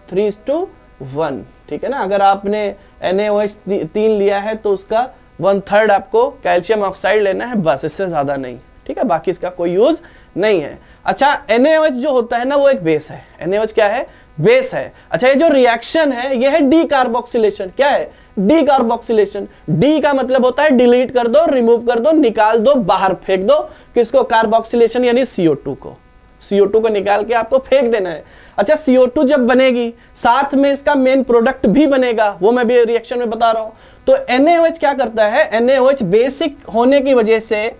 S1: 3:1, ठीक है ना। अगर आपने NaOH 3 लिया है तो उसका 1/3 आपको कैल्शियम ऑक्साइड लेना है, बस, इससे ज्यादा नहीं, ठीक है, बाकी इसका कोई यूज नहीं है। अच्छा, NaOH जो होता है ना वो एक बेस है। NaOH क्या है? बेस है। अच्छा, ये जो रिएक्शन है ये है डी कार्बोक्सिलेशन। क्या है? D carboxylation. डी का मतलब होता है डिलीट कर दो, रिमूव कर दो, निकाल दो, बाहर फेंक दो। किसको? कार्बोक्सिलेशन, यानी CO2 को। CO2 को निकाल के आपको फेंक देना है। अच्छा, CO2 जब बनेगी साथ में इसका मेन प्रोडक्ट भी बनेगा, वो मैं भी रिएक्शन में बता रहा हूं। तो NaOH क्या करता है? NaOH बेसिक होने की वजह से,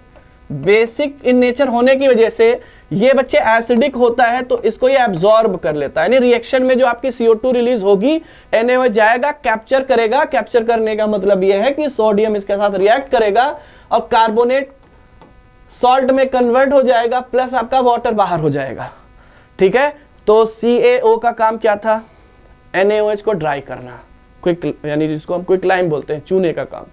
S1: बेसिक इन नेचर होने की वजह से ये बच्चे एसिडिक होता है, तो इसको ये एब्जॉर्ब कर लेता है, यानी रिएक्शन में जो आपकी CO2 रिलीज होगी NaOH जाएगा, कैप्चर करेगा। कैप्चर करने का मतलब ये है कि सोडियम इसके साथ रिएक्ट करेगा और कार्बोनेट सॉल्ट में कन्वर्ट हो जाएगा, प्लस आपका वाटर बाहर हो जाएगा, ठीक है। तो CaO का काम क्या था? NaOH को ड्राई करना, क्विक, यानी जिसको हम क्विकलाइम बोलते हैं, चूने का काम,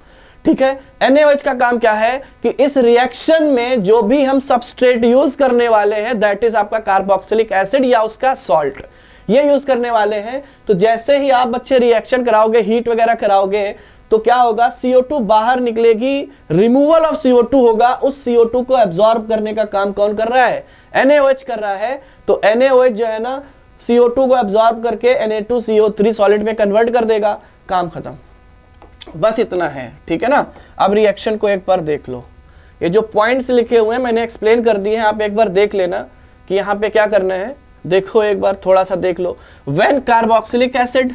S1: ठीक है। NaOH का काम क्या है कि इस रिएक्शन में जो भी हम सबस्ट्रेट यूज करने वाले हैं, दैट इज आपका कार्बोक्सिलिक एसिड या उसका सॉल्ट, ये यूज करने वाले हैं। तो जैसे ही आप बच्चे रिएक्शन कराओगे, हीट वगैरह कराओगे, तो क्या होगा? CO2 बाहर निकलेगी, रिमूवल ऑफ CO2 होगा। उस CO2 को एब्जॉर्ब करने का काम कौन कर रहा है? NaOH कर रहा है। तो NaOH जो है ना CO2 को एब्जॉर्ब करके Na2CO3 सॉलिड में कन्वर्ट कर देगा, काम खत्म। बस इतना है, ठीक है ना। अब रिएक्शन को एक बार देख लो, ये जो पॉइंट्स लिखे हुए हैं मैंने एक्सप्लेन कर दिए हैं, आप एक बार देख लेना कि यहाँ पे क्या करना है। देखो एक बार थोड़ा सा देख लो। व्हेन कार्बोक्सिलिक एसिड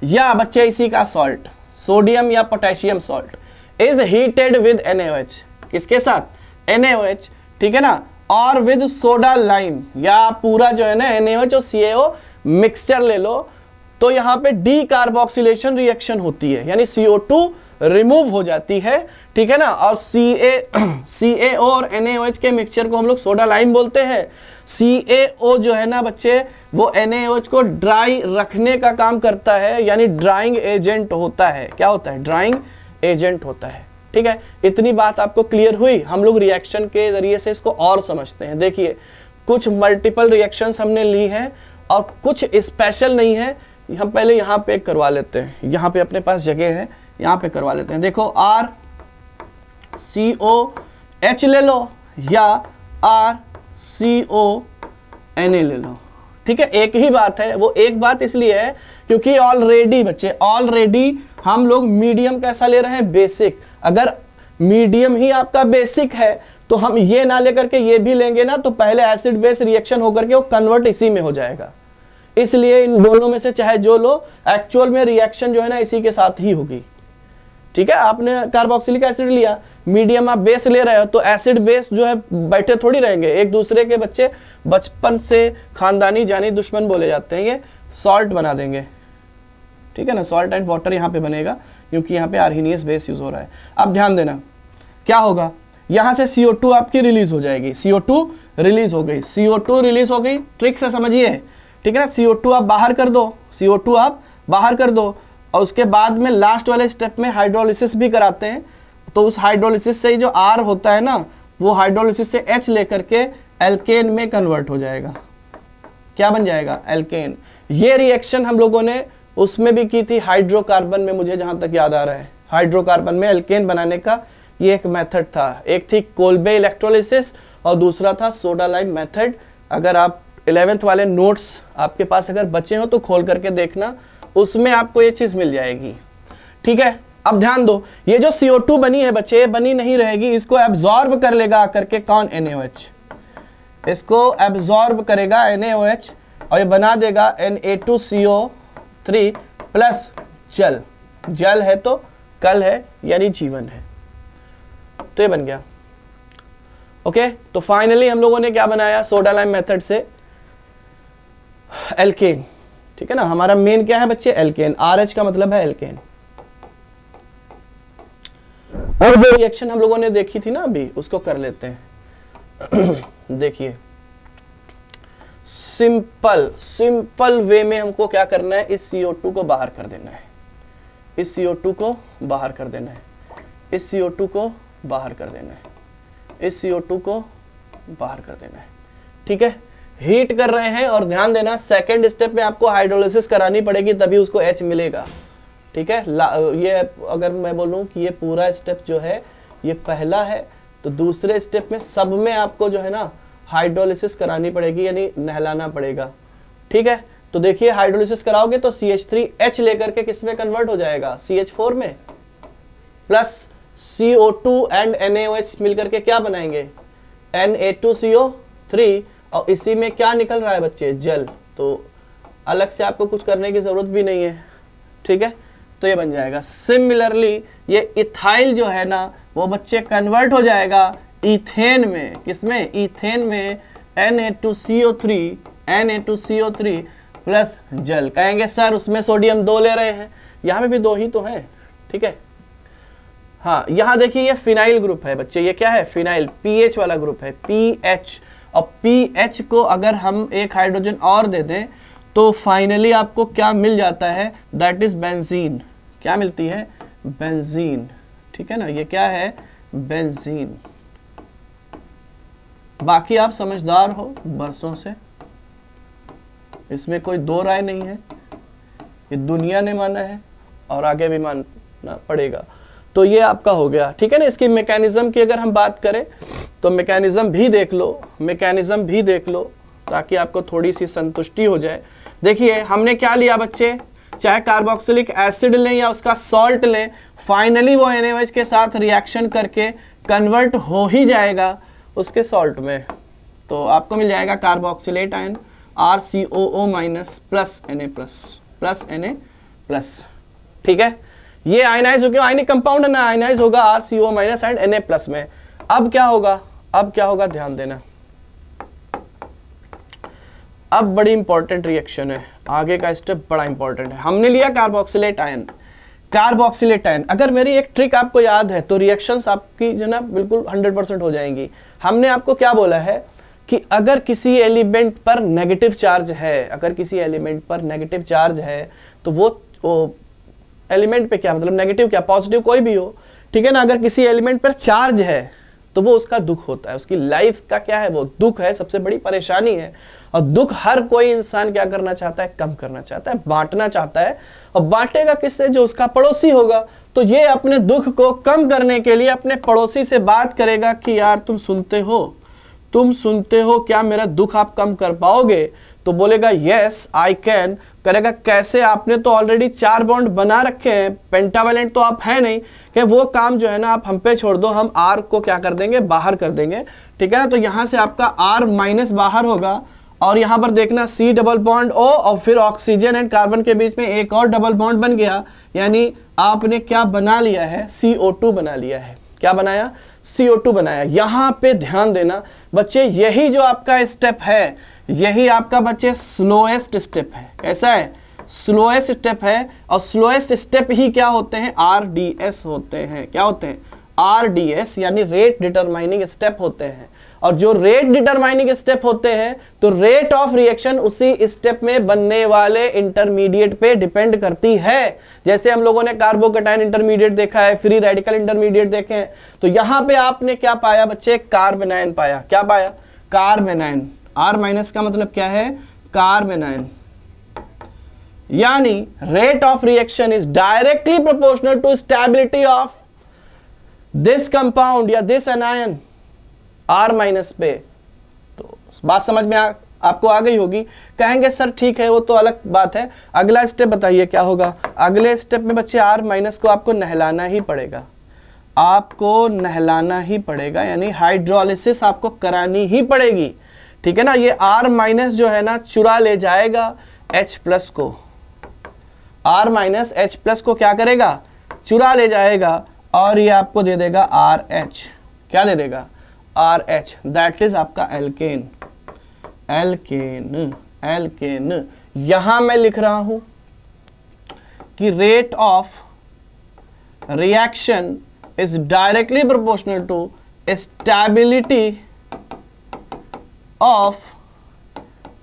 S1: या बच्चे इसी का सॉल्ट, सोडियम या potassium salt is heated with NaOH, किसके साथ? NaOH, ठीक है ना, और विद सोडा लाइम, या पूरा जो है ना NaOH और CaO मिक्सचर ले लो, तो यहाँ पे डी कार्बोक्सिलेशन रिएक्शन होती है, यानी CO2 रिमूव हो जाती है, ठीक है ना। और CaO और NaOH के मिक्सचर को हम लोग सोडा लाइम बोलते हैं। CaO जो है ना बच्चे वो NaOH को ड्राई रखने का काम करता है, यानी ड्राइंग एजेंट होता है। क्या होता है? ड्राइंग एजेंट होता है, ठीक है। इतनी बात आपको क्लियर हुई। हम लोग रिएक्शन के जरिए से इसको और समझते हैं। देखिए, कुछ मल्टीपल रिएक्शंस हमने ली हैं और कुछ स्पेशल नहीं है। हम पहले यहाँ पे करवा लेते हैं, यहाँ पे अपने पास जगह है, यहाँ पे करवा लेते हैं। देखो, RCOH ले लो या RCONA ले लो, ठीक है, एक ही बात है। वो एक बात इसलिए है क्योंकि ऑलरेडी हम लोग मीडियम कैसा ले रहे हैं? बेसिक। अगर मीडियम ही आपका बेसिक है तो हम ये ना लेकर के ये भी लेंगे ना, तो पहले एसिड बेस रिएक्शन होकर के वो कन्वर्ट इसी में हो जाएगा। इसलिए इन दोनों में से चाहे जो लो, एक्चुअल में रिएक्शन जो है ना इसी के साथ ही होगी, ठीक है। आपने कार्बोक्सिलिक एसिड लिया, मीडियम आप बेस ले रहे हो, तो एसिड बेस जो है बैठे थोड़ी रहेंगे। एक दूसरे के बच्चे बचपन से खानदानी जानी दुश्मन बोले जाते हैं, ये सॉल्ट बना देंगे, ठीक है ना। सॉल्ट एंड वाटर यहाँ पे बनेगा क्योंकि यहाँ पे आर्हीनियस बेस यूज हो रहा है। अब ध्यान देना क्या होगा, यहाँ से CO2 आपकी रिलीज हो जाएगी। CO2 रिलीज हो गई, CO2 रिलीज हो गई, ट्रिक से समझिए, ठीक है ना। CO2 आप बाहर कर दो, CO2 आप बाहर कर दो, और उसके बाद में लास्ट वाले स्टेप में हाइड्रोलिसिस भी कराते हैं। तो उस हाइड्रोलिसिस से जो R होता है ना, वो हाइड्रोलिसिस से H लेकर के एल्केन में कन्वर्ट हो जाएगा। क्या बन जाएगा? एल्केन। ये रिएक्शन हम लोगों ने उसमें भी की थी, हाइड्रोकार्बन में, मुझे जहां तक याद आ रहा है। हाइड्रोकार्बन में एल्केन बनाने का ये एक मेथड था। एक थी कोल्बे इलेक्ट्रोलिसिस और दूसरा था सोडा लाइम मेथड। अगर आप 11th वाले नोट्स आपके पास अगर बचे हो तो खोल करके देखना, उसमें आपको ये चीज मिल जाएगी। ठीक है, अब ध्यान दो, ये जो CO2 बनी है बच्चे, बनी नहीं रहेगी, इसको एब्जॉर्ब कर लेगा आकर के कौन, NaOH, इसको एब्जॉर्ब करेगा NaOH और ये बना देगा Na2CO3 प्लस जल, जल है तो कल है यानी जीवन है, तो ये बन गया। ओके, तो फाइनली हम लोगों ने क्या बनाया, सोडा लाइम मेथड से एल्केन। ठीक है ना, हमारा मेन क्या है बच्चे, एल्केन, RH का मतलब है एल्केन। और जो रिएक्शन हम लोगों ने देखी थी ना अभी, उसको कर लेते हैं। देखिए सिंपल वे में हमको क्या करना है, इस CO2 को बाहर कर देना है, इस CO2 को बाहर कर देना है, इस CO2 को बाहर कर देना है, इस CO2 को बाहर कर देना है। ठीक है, हीट कर रहे हैं और ध्यान देना सेकंड स्टेप में आपको हाइड्रोलिसिस करानी पड़ेगी तभी उसको H मिलेगा। ठीक है, ये अगर मैं बोलूं कि ये पूरा स्टेप जो है ये पहला है, तो दूसरे स्टेप में सब में आपको जो है ना हाइड्रोलिसिस करानी पड़ेगी, यानी नहलाना पड़ेगा। ठीक है, तो देखिए हाइड्रोलिसिस कराओगे तो CH3H लेकर के किस में कन्वर्ट हो जाएगा, CH4 में, प्लस CO2 एंड NaOH मिलकर के क्या बनाएंगे, Na2CO3, और इसी में क्या निकल रहा है बच्चे, जल, तो अलग से आपको कुछ करने की जरूरत भी नहीं है। ठीक है, तो ये बन जाएगा। सिमिलरली ये इथाइल जो है ना वो बच्चे कन्वर्ट हो जाएगा इथेन में, किसमें, इथेन में, Na2CO3 प्लस जल। कहेंगे सर उसमें सोडियम 2 ले रहे हैं, यहाँ में भी 2 ही तो है। ठीक है, हाँ, यहाँ देखिए ये फिनाइल ग्रुप है बच्चे, ये क्या है, फिनाइल, पीएच वाला ग्रुप है, पीएच, और पीएच को अगर हम एक हाइड्रोजन और दे दें तो फाइनली आपको क्या मिल जाता है, दैट इज बेंजीन। क्या मिलती है, बेंजीन। ठीक है ना, ये क्या है, बेंजीन। बाकी आप समझदार हो बरसों से, इसमें कोई दो राय नहीं है, ये दुनिया ने माना है और आगे भी मानना पड़ेगा। तो ये आपका हो गया। ठीक है ना, इसकी मैकेनिज्म की अगर हम बात करें तो मैकेनिज्म भी देख लो, मैकेनिज्म भी देख लो ताकि आपको थोड़ी सी संतुष्टि हो जाए। देखिए हमने क्या लिया बच्चे, चाहे कार्बोक्सिलिक एसिड लें या उसका सॉल्ट लें, फाइनली वो NaOH के साथ रिएक्शन करके कन्वर्ट हो ही जाएगा उसके सॉल्ट में। तो आपको मिल जाएगा carboxylate ion RCOO- plus Na+। ठीक है, ये आयनाइज हो गया, आयनिक कंपाउंड है ना, आयनाइज होगा RCOO- एंड Na+ में। अब क्या होगा, अब क्या होगा, ध्यान देना, अब बड़ी इंपॉर्टेंट रिएक्शन है, आगे का स्टेप बड़ा इंपॉर्टेंट है। हमने लिया कार्बोक्सिलेट आयन, कार्बोक्सिलेट आयन, अगर मेरी एक ट्रिक आपको याद है तो रिएक्शंस आपकी जो ना बिल्कुल 100% हो जाएंगी। हमने आपको क्या बोला है कि अगर किसी एलिमेंट पर नेगेटिव चार्ज है, अगर किसी एलिमेंट पर नेगेटिव चार्ज है तो वो एलिमेंट पे क्या मतलब, नेगेटिव क्या पॉजिटिव कोई भी हो, ठीक है ना, अगर किसी एलिमेंट पर चार्ज है तो वो उसका दुख होता है, उसकी लाइफ का क्या है, वो दुख है, सबसे बड़ी परेशानी है। और दुख हर कोई इंसान क्या करना चाहता है, कम करना चाहता है, बांटना चाहता है, और बांटेगा किससे, जो उसका पड़ोसी होगा। तो ये अपने दुख को कम करने के लिए अपने पड़ोसी से बात करेगा कि यार तुम सुनते हो क्या, मेरा दुख आप कम कर पाओगे? तो बोलेगा यस आई कैन। करेगा कैसे, आपने तो ऑलरेडी 4 बॉन्ड बना रखे हैं, पेंटावेलेंट तो आप है नहीं, कि वो काम जो है ना आप हम पे छोड़ दो, हम R को क्या कर देंगे, बाहर कर देंगे। ठीक है ना, तो यहां से आपका R- बाहर होगा, और यहां पर देखना C डबल बॉन्ड O, और फिर ऑक्सीजन एंड कार्बन के बीच में एक और डबल बॉन्ड बन गया, यानी आपने क्या बना लिया है, CO2 बना लिया है। क्या बनाया, CO2 बनाया। यहां पे ध्यान देना बच्चे, यही जो आपका स्टेप है, यही आपका बच्चे स्लोएस्ट स्टेप है। कैसा है, स्लोएस्ट स्टेप है, और स्लोएस्ट स्टेप ही क्या होते हैं, RDS होते हैं। क्या होते हैं, RDS, यानी रेट डिटरमाइनिंग स्टेप होते हैं। और जो रेट डिटरमाइनिंग स्टेप होते हैं तो रेट ऑफ रिएक्शन उसी स्टेप में बनने वाले इंटरमीडिएट पे डिपेंड करती है। जैसे हम लोगों ने कार्बोकेटाइन इंटरमीडिएट देखा है, फ्री रेडिकल इंटरमीडिएट देखे हैं, तो यहां पे आपने क्या पाया बच्चे, कार्बेनाइन पाया। क्या पाया, कार्बेनाइन। R- का मतलब क्या है, कार्बेनाइन। यानी rate of reaction is directly proportional to stability of this compound या दिस एनायन R- पे। तो बात समझ में आपको आ गई होगी। कहेंगे सर ठीक है वो तो अलग बात है, अगला स्टेप बताइए क्या होगा। अगले स्टेप में बच्चे R माइनस को आपको नहलाना ही पड़ेगा, आपको नहलाना ही पड़ेगा, यानी हाइड्रोलिसिस आपको करानी ही पड़ेगी, ठीक है ना। ये R माइनस जो है ना चुरा ले जाएगा H प्लस को, R माइनस H प्लस को क्या करेगा, चुरा ले जाएगा और ये आपको दे देगा RH। क्या दे देगा, RH, दैट इज आपका एल्केन। Alkane, alkane. यहां मैं लिख रहा हूं कि rate of reaction is directly proportional to stability of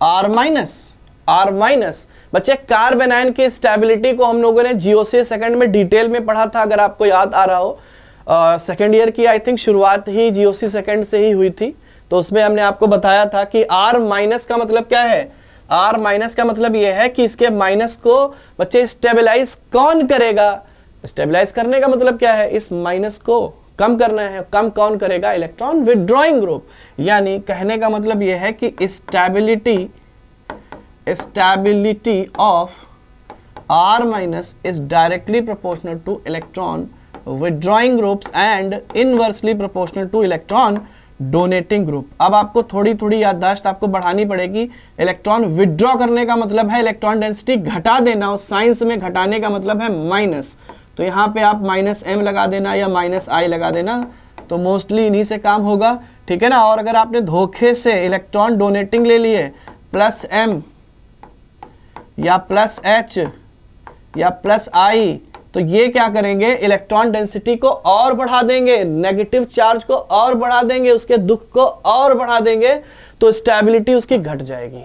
S1: R minus. R minus बच्चे कार्बन आयन की स्टेबिलिटी को हम लोगों ने GOC सेकंड में डिटेल में पढ़ा था, अगर आपको याद आ रहा हो। सेकेंड ईयर की आई थिंक शुरुआत ही GOC सेकंड से ही हुई थी, तो उसमें हमने आपको बताया था कि R माइनस का मतलब क्या है। R माइनस का मतलब यह है कि इसके माइनस को बच्चे स्टेबलाइज कौन करेगा। स्टेबलाइज करने का मतलब क्या है, इस माइनस को कम करना है। कम कौन करेगा, इलेक्ट्रॉन विथड्रॉइंग ग्रुप। यानी कहने का मतलब यह है कि stability of R minus is directly proportional to electron withdrawing groups and inversely proportional to electron donating group। अब आपको थोड़ी थोड़ी याददाश्त आपको बढ़ानी पड़ेगी। इलेक्ट्रॉन विथड्रॉ करने का मतलब है इलेक्ट्रॉन डेंसिटी घटा देना, और साइंस में घटाने का मतलब है माइनस। तो यहाँ पे आप -m लगा देना या -I लगा देना, तो मोस्टली इन्हीं से काम होगा, ठीक है ना। और अगर आपने धोखे से इलेक्ट्रॉन डोनेटिंग ले लिए +m या +h या +I, तो ये क्या करेंगे, इलेक्ट्रॉन डेंसिटी को और बढ़ा देंगे, नेगेटिव चार्ज को और बढ़ा देंगे, उसके दुख को और बढ़ा देंगे, तो स्टेबिलिटी उसकी घट जाएगी।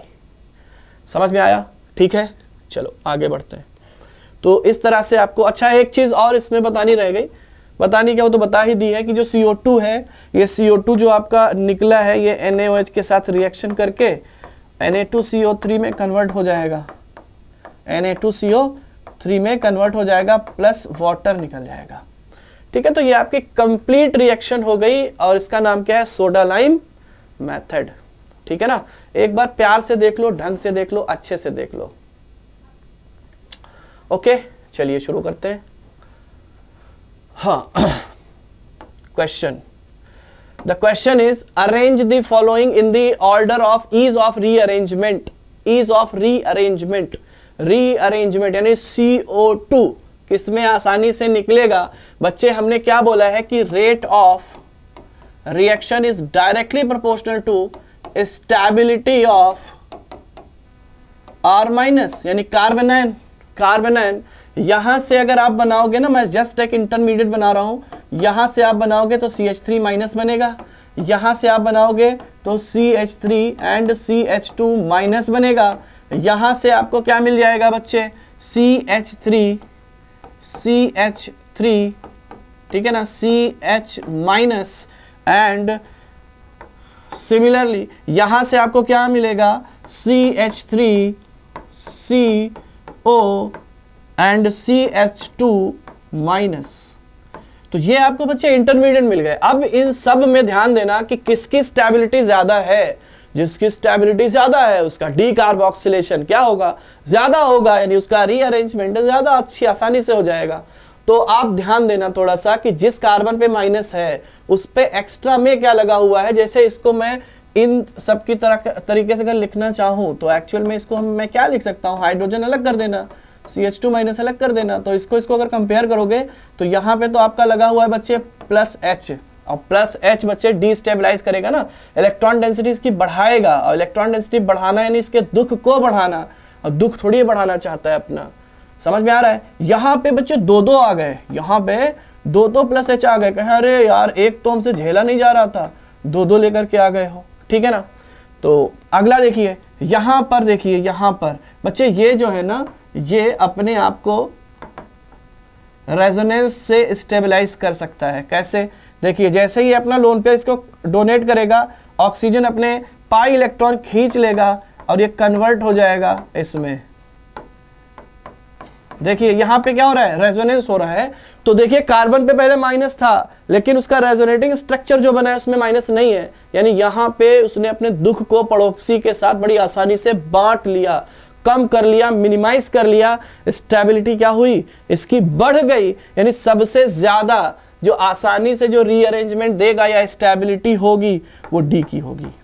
S1: समझ में आया, ठीक है। चलो आगे बढ़ते हैं। तो इस तरह से आपको, अच्छा एक चीज और इसमें बतानी रह गई, बतानी क्या, वो तो बता ही दी है कि जो CO2 है, ये CO2 जो आपका निकला है, ये NaOH के साथ रिएक्शन करके Na2CO3 में कन्वर्ट हो जाएगा, Na2CO3 में कन्वर्ट हो जाएगा, प्लस वाटर निकल जाएगा, ठीक है। तो ये आपकी कंप्लीट रिएक्शन हो गई, और इसका नाम क्या है, सोडा लाइम मेथड, ठीक है ना। एक बार प्यार से देख लो, ढंग से देख लो, अच्छे से देख लो। ओके चलिए शुरू करते हैं। हाँ, question, the question is arrange the following in the order of ease of rearrangement. Ease of rearrangement, rearrangement यानी CO2 किसमें आसानी से निकलेगा। बच्चे हमने क्या बोला है कि rate of reaction is directly proportional to stability of R minus, यानी कार्बन आयन। कार्बन आयन यहां से अगर आप बनाओगे ना, मैं जस्ट एक इंटरमीडिएट बना रहा हूं, यहां से आप बनाओगे तो CH3 माइनस बनेगा, यहां से आप बनाओगे तो CH3 एंड CH2 माइनस बनेगा, यहां से आपको क्या मिल जाएगा बच्चे, CH3, ठीक है ना, CH माइनस, एंड सिमिलरली यहां से आपको क्या मिलेगा, CH3, CO and CH2 minus. तो ये आपको बच्चे इंटरमीडिएट मिल गए। अब इन सब में ध्यान देना कि किसकी स्टेबिलिटी ज्यादा है। जिसकी स्टेबिलिटी ज्यादा है उसका डीकार्बोक्सिलेशन क्या होगा, ज्यादा होगा, यानी उसका रीअरेंजमेंट ज्यादा अच्छी आसानी से हो जाएगा। तो आप ध्यान देना थोड़ा सा कि जिस कार्बन पे माइनस है उस पे एक्स्ट्रा में क्या लगा हुआ है। जैसे इसको मैं इन सब की तरीके से अगर लिखना चाहूं तो एक्चुअल में इसको मैं क्या लिख सकता हूं, हाइड्रोजन अलग कर देना, CH2 माइनस अलग कर देना। तो इसको अगर कंपेयर करोगे तो यहाँ पे तो आपका लगा हुआ है बच्चे +H, और +H बच्चे डीस्टेबलाइज करेगा ना, इलेक्ट्रॉन डेंसिटी इसकी बढ़ाएगा, और इलेक्ट्रॉन डेंसिटी बढ़ाना यानी इसके दुख को बढ़ाना, और दुख थोड़ी बढ़ाना चाहता है अपना। समझ में आ रहा है। यहाँ पे बच्चे 2-2 आ गए, यहाँ पे 2-2 +H आ गए, कहे अरे यार एक तो हमसे झेला नहीं जा रहा था, 2-2 लेकर के आ गए हो, ठीक है ना। तो अगला देखिए, यहाँ पर देखिए, यहाँ पर बच्चे ये जो है ना, ये अपने आप को रेजोनेंस से स्टेबलाइज कर सकता है। कैसे, देखिए जैसे ही अपना लोन पेयर इसको डोनेट करेगा, ऑक्सीजन अपने पाई इलेक्ट्रॉन खींच लेगा और ये कन्वर्ट हो जाएगा इसमें, देखिए यहाँ पे क्या हो रहा है, रेजोनेंस हो रहा है। तो देखिए कार्बन पे पहले माइनस था, लेकिन उसका रेजोनेटिंग स्ट्रक्चर जो बना है उसमें माइनस नहीं है, यानी यहाँ पे उसने अपने दुख को पड़ोसी के साथ बड़ी आसानी से बांट लिया, कम कर लिया, मिनिमाइज कर लिया। स्टेबिलिटी क्या हुई, इसकी बढ़ गई, यानी सबसे ज्यादा जो आसानी से जो रीअरेंजमेंट देगा या स्टेबिलिटी होगी वो डी की होगी।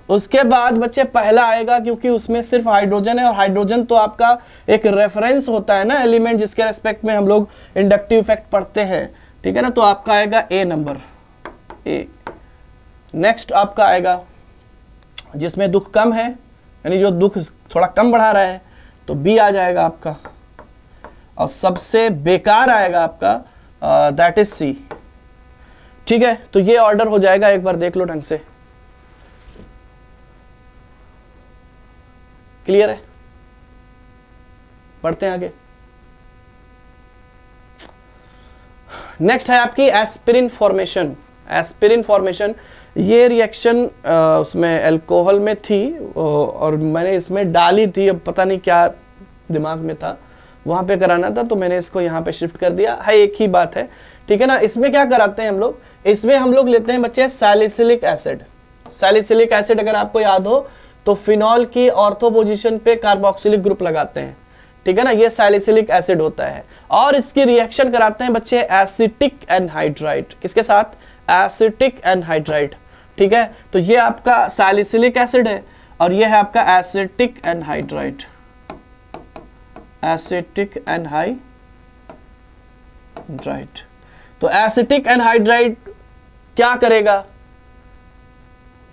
S1: उसके बाद बच्चे पहला आएगा, क्योंकि उसमें सिर्फ हाइड्रोजन है, और हाइड्रोजन तो आपका एक रेफरेंस होता है ना एलिमेंट, जिसके रेस्पेक्ट में हम लोग इंडक्टिव इफेक्ट पढ़ते हैं, ठीक है ना। तो आपका आएगा ए नंबर, ए। नेक्स्ट आपका आएगा जिसमें दुख कम है, यानी जो दुख थोड़ा कम बढ़ा रहा है, तो बी आ जाएगा आपका। और सबसे बेकार आएगा आपका दैट इज सी, ठीक है। तो ये ऑर्डर हो जाएगा, एक बार देख लो ढंग से, क्लियर है। बढ़ते हैं आगे। नेक्स्ट है आपकी एस्पिरिन फॉर्मेशन। एस्पिरिन फॉर्मेशन, ये रिएक्शन उसमें अल्कोहल में थी और मैंने इसमें डाली थी, अब पता नहीं क्या दिमाग में था, वहां पे कराना था, तो मैंने इसको यहाँ पे शिफ्ट कर दिया है। एक ही बात है, ठीक है ना। इसमें क्या कराते हैं हम लोग, इसमें हम लोग लेते हैं बच्चे सैलिसिलिक एसिड। सैलिसिलिक एसिड अगर आपको याद हो तो फिनॉल की ऑर्थो पोजीशन पे कार्बोक्सिलिक ग्रुप लगाते हैं, ठीक है ना, ये सैलिसिलिक एसिड होता है। और इसकी रिएक्शन कराते हैं बच्चे एसिटिक एनहाइड्राइड, किसके साथ, एसिटिक एनहाइड्राइड, ठीक है। तो ये आपका सैलिसिलिक एसिड है और ये है आपका एसिटिक एनहाइड्राइड, एसिटिक एनहाइड्राइड। तो एसिटिक एनहाइड्राइड क्या करेगा,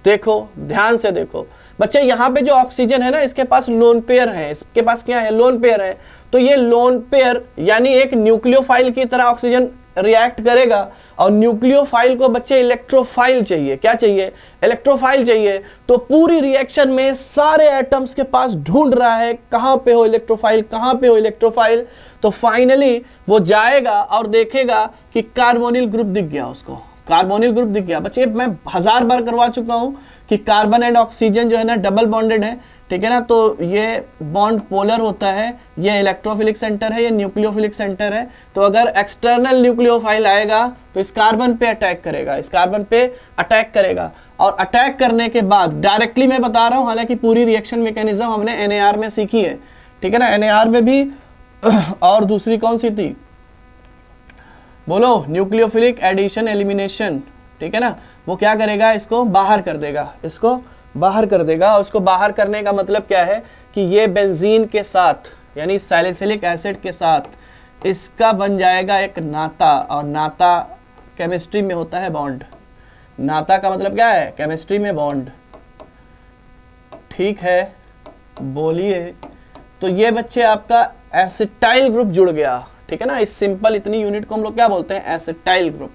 S1: देखो ध्यान से देखो बच्चे, यहाँ पे जो ऑक्सीजन है ना, इसके पास लोन पेयर है, इसके पास क्या है, लोन पेयर है। तो ये लोन पेयर यानी एक न्यूक्लियोफाइल की तरह ऑक्सीजन रिएक्ट करेगा, और न्यूक्लियोफाइल को बच्चे इलेक्ट्रोफाइल चाहिए, क्या चाहिए, इलेक्ट्रोफाइल चाहिए। तो पूरी रिएक्शन में सारे एटम्स के पास ढूंढ रहा है कहाँ पे हो इलेक्ट्रोफाइल, कहाँ पे हो इलेक्ट्रोफाइल। तो फाइनली वो जाएगा और देखेगा कि कार्बोनिल ग्रुप दिख गया उसको, कार्बोनिल ग्रुप दिख गया। बच्चे मैं 1000 बार करवा चुका हूं कि कार्बन एंड ऑक्सीजन जो है ना डबल बॉन्डेड है, ठीक है ना। तो ये बॉन्ड पोलर होता है, ये इलेक्ट्रोफिलिक सेंटर है, ये न्यूक्लियोफिलिक सेंटर है। तो अगर एक्सटर्नल न्यूक्लियोफाइल आएगा तो इस कार्बन पे अटैक करेगा, इस कार्बन पे अटैक करेगा, और अटैक करने के बाद डायरेक्टली मैं बता रहा हूं, हालांकि पूरी रिएक्शन मैकेनिज्म हमने NAR में सीखी है, ठीक है ना। NAR में भी और दूसरी कौन सी थी, बोलो, न्यूक्लियोफिलिक एडिशन एलिमिनेशन, ठीक है ना। वो क्या करेगा, इसको बाहर कर देगा, इसको बाहर कर देगा। और उसको बाहर करने का मतलब क्या है कि ये बेंजीन के साथ यानी सैलिसिलिक एसिड के साथ इसका बन जाएगा एक नाता, और नाता केमिस्ट्री में होता है बॉन्ड। नाता का मतलब क्या है, केमिस्ट्री में बॉन्ड, ठीक है, बोलिए। तो ये बच्चे आपका एसिटाइल ग्रुप जुड़ गया, ठीक है ना। इस सिंपल इतनी यूनिट को हम लोग क्या बोलते हैं, एसिटाइल ग्रुप,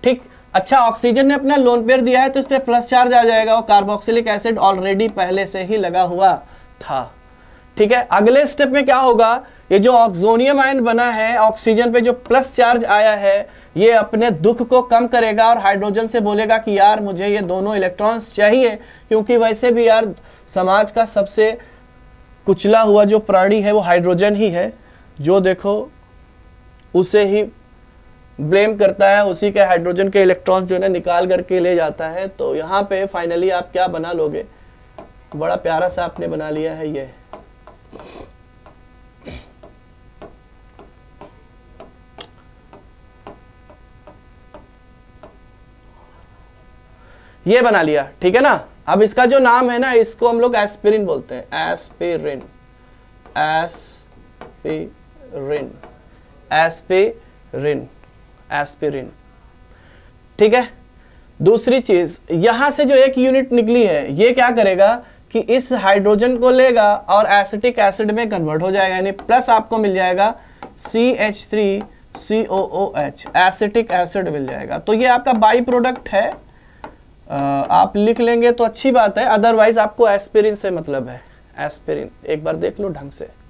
S1: ठीक। अच्छा, ऑक्सीजन ने अपना लोन पेयर दिया है तो इस पे प्लस चार्ज आ जाएगा, वो कार्बोक्सिलिक एसिड ऑलरेडी पहले से ही लगा हुआ था, ठीक है। अगले स्टेप में क्या होगा, ये जो ऑक्सोनियम आयन बना है, ऑक्सीजन पे जो प्लस चार्ज आया है, ये अपने दुख को कम करेगा और हाइड्रोजन से बोलेगा कि यार मुझे ये दोनों इलेक्ट्रॉन्स चाहिए, क्योंकि वैसे भी यार समाज का सबसे कुचला हुआ जो प्राणी है वो हाइड्रोजन ही है, जो देखो उसे ही ब्लेम करता है, उसी के हाइड्रोजन के इलेक्ट्रॉन्स जो है निकाल करके ले जाता है। तो यहाँ पे फाइनली आप क्या बना लोगे, बड़ा प्यारा सा आपने बना लिया है ये बना लिया, ठीक है ना। अब इसका जो नाम है ना, इसको हम लोग एस्पिरिन बोलते हैं, एस्पिरिन, एस्पिरिन, एस्पिरिन, एस्पिरिन, ठीक है। दूसरी चीज, यहां से जो एक यूनिट निकली है, ये क्या करेगा कि इस हाइड्रोजन को लेगा और एसिटिक एसिड में कन्वर्ट हो जाएगा, यानी प्लस आपको मिल जाएगा CH3COOH, एसिटिक एसिड मिल जाएगा। तो ये आपका बाई प्रोडक्ट है, आप लिख लेंगे तो अच्छी बात है, अदरवाइज आपको एस्पिरिन से मतलब है। एस्पिरिन एक बार देख लो ढंग से।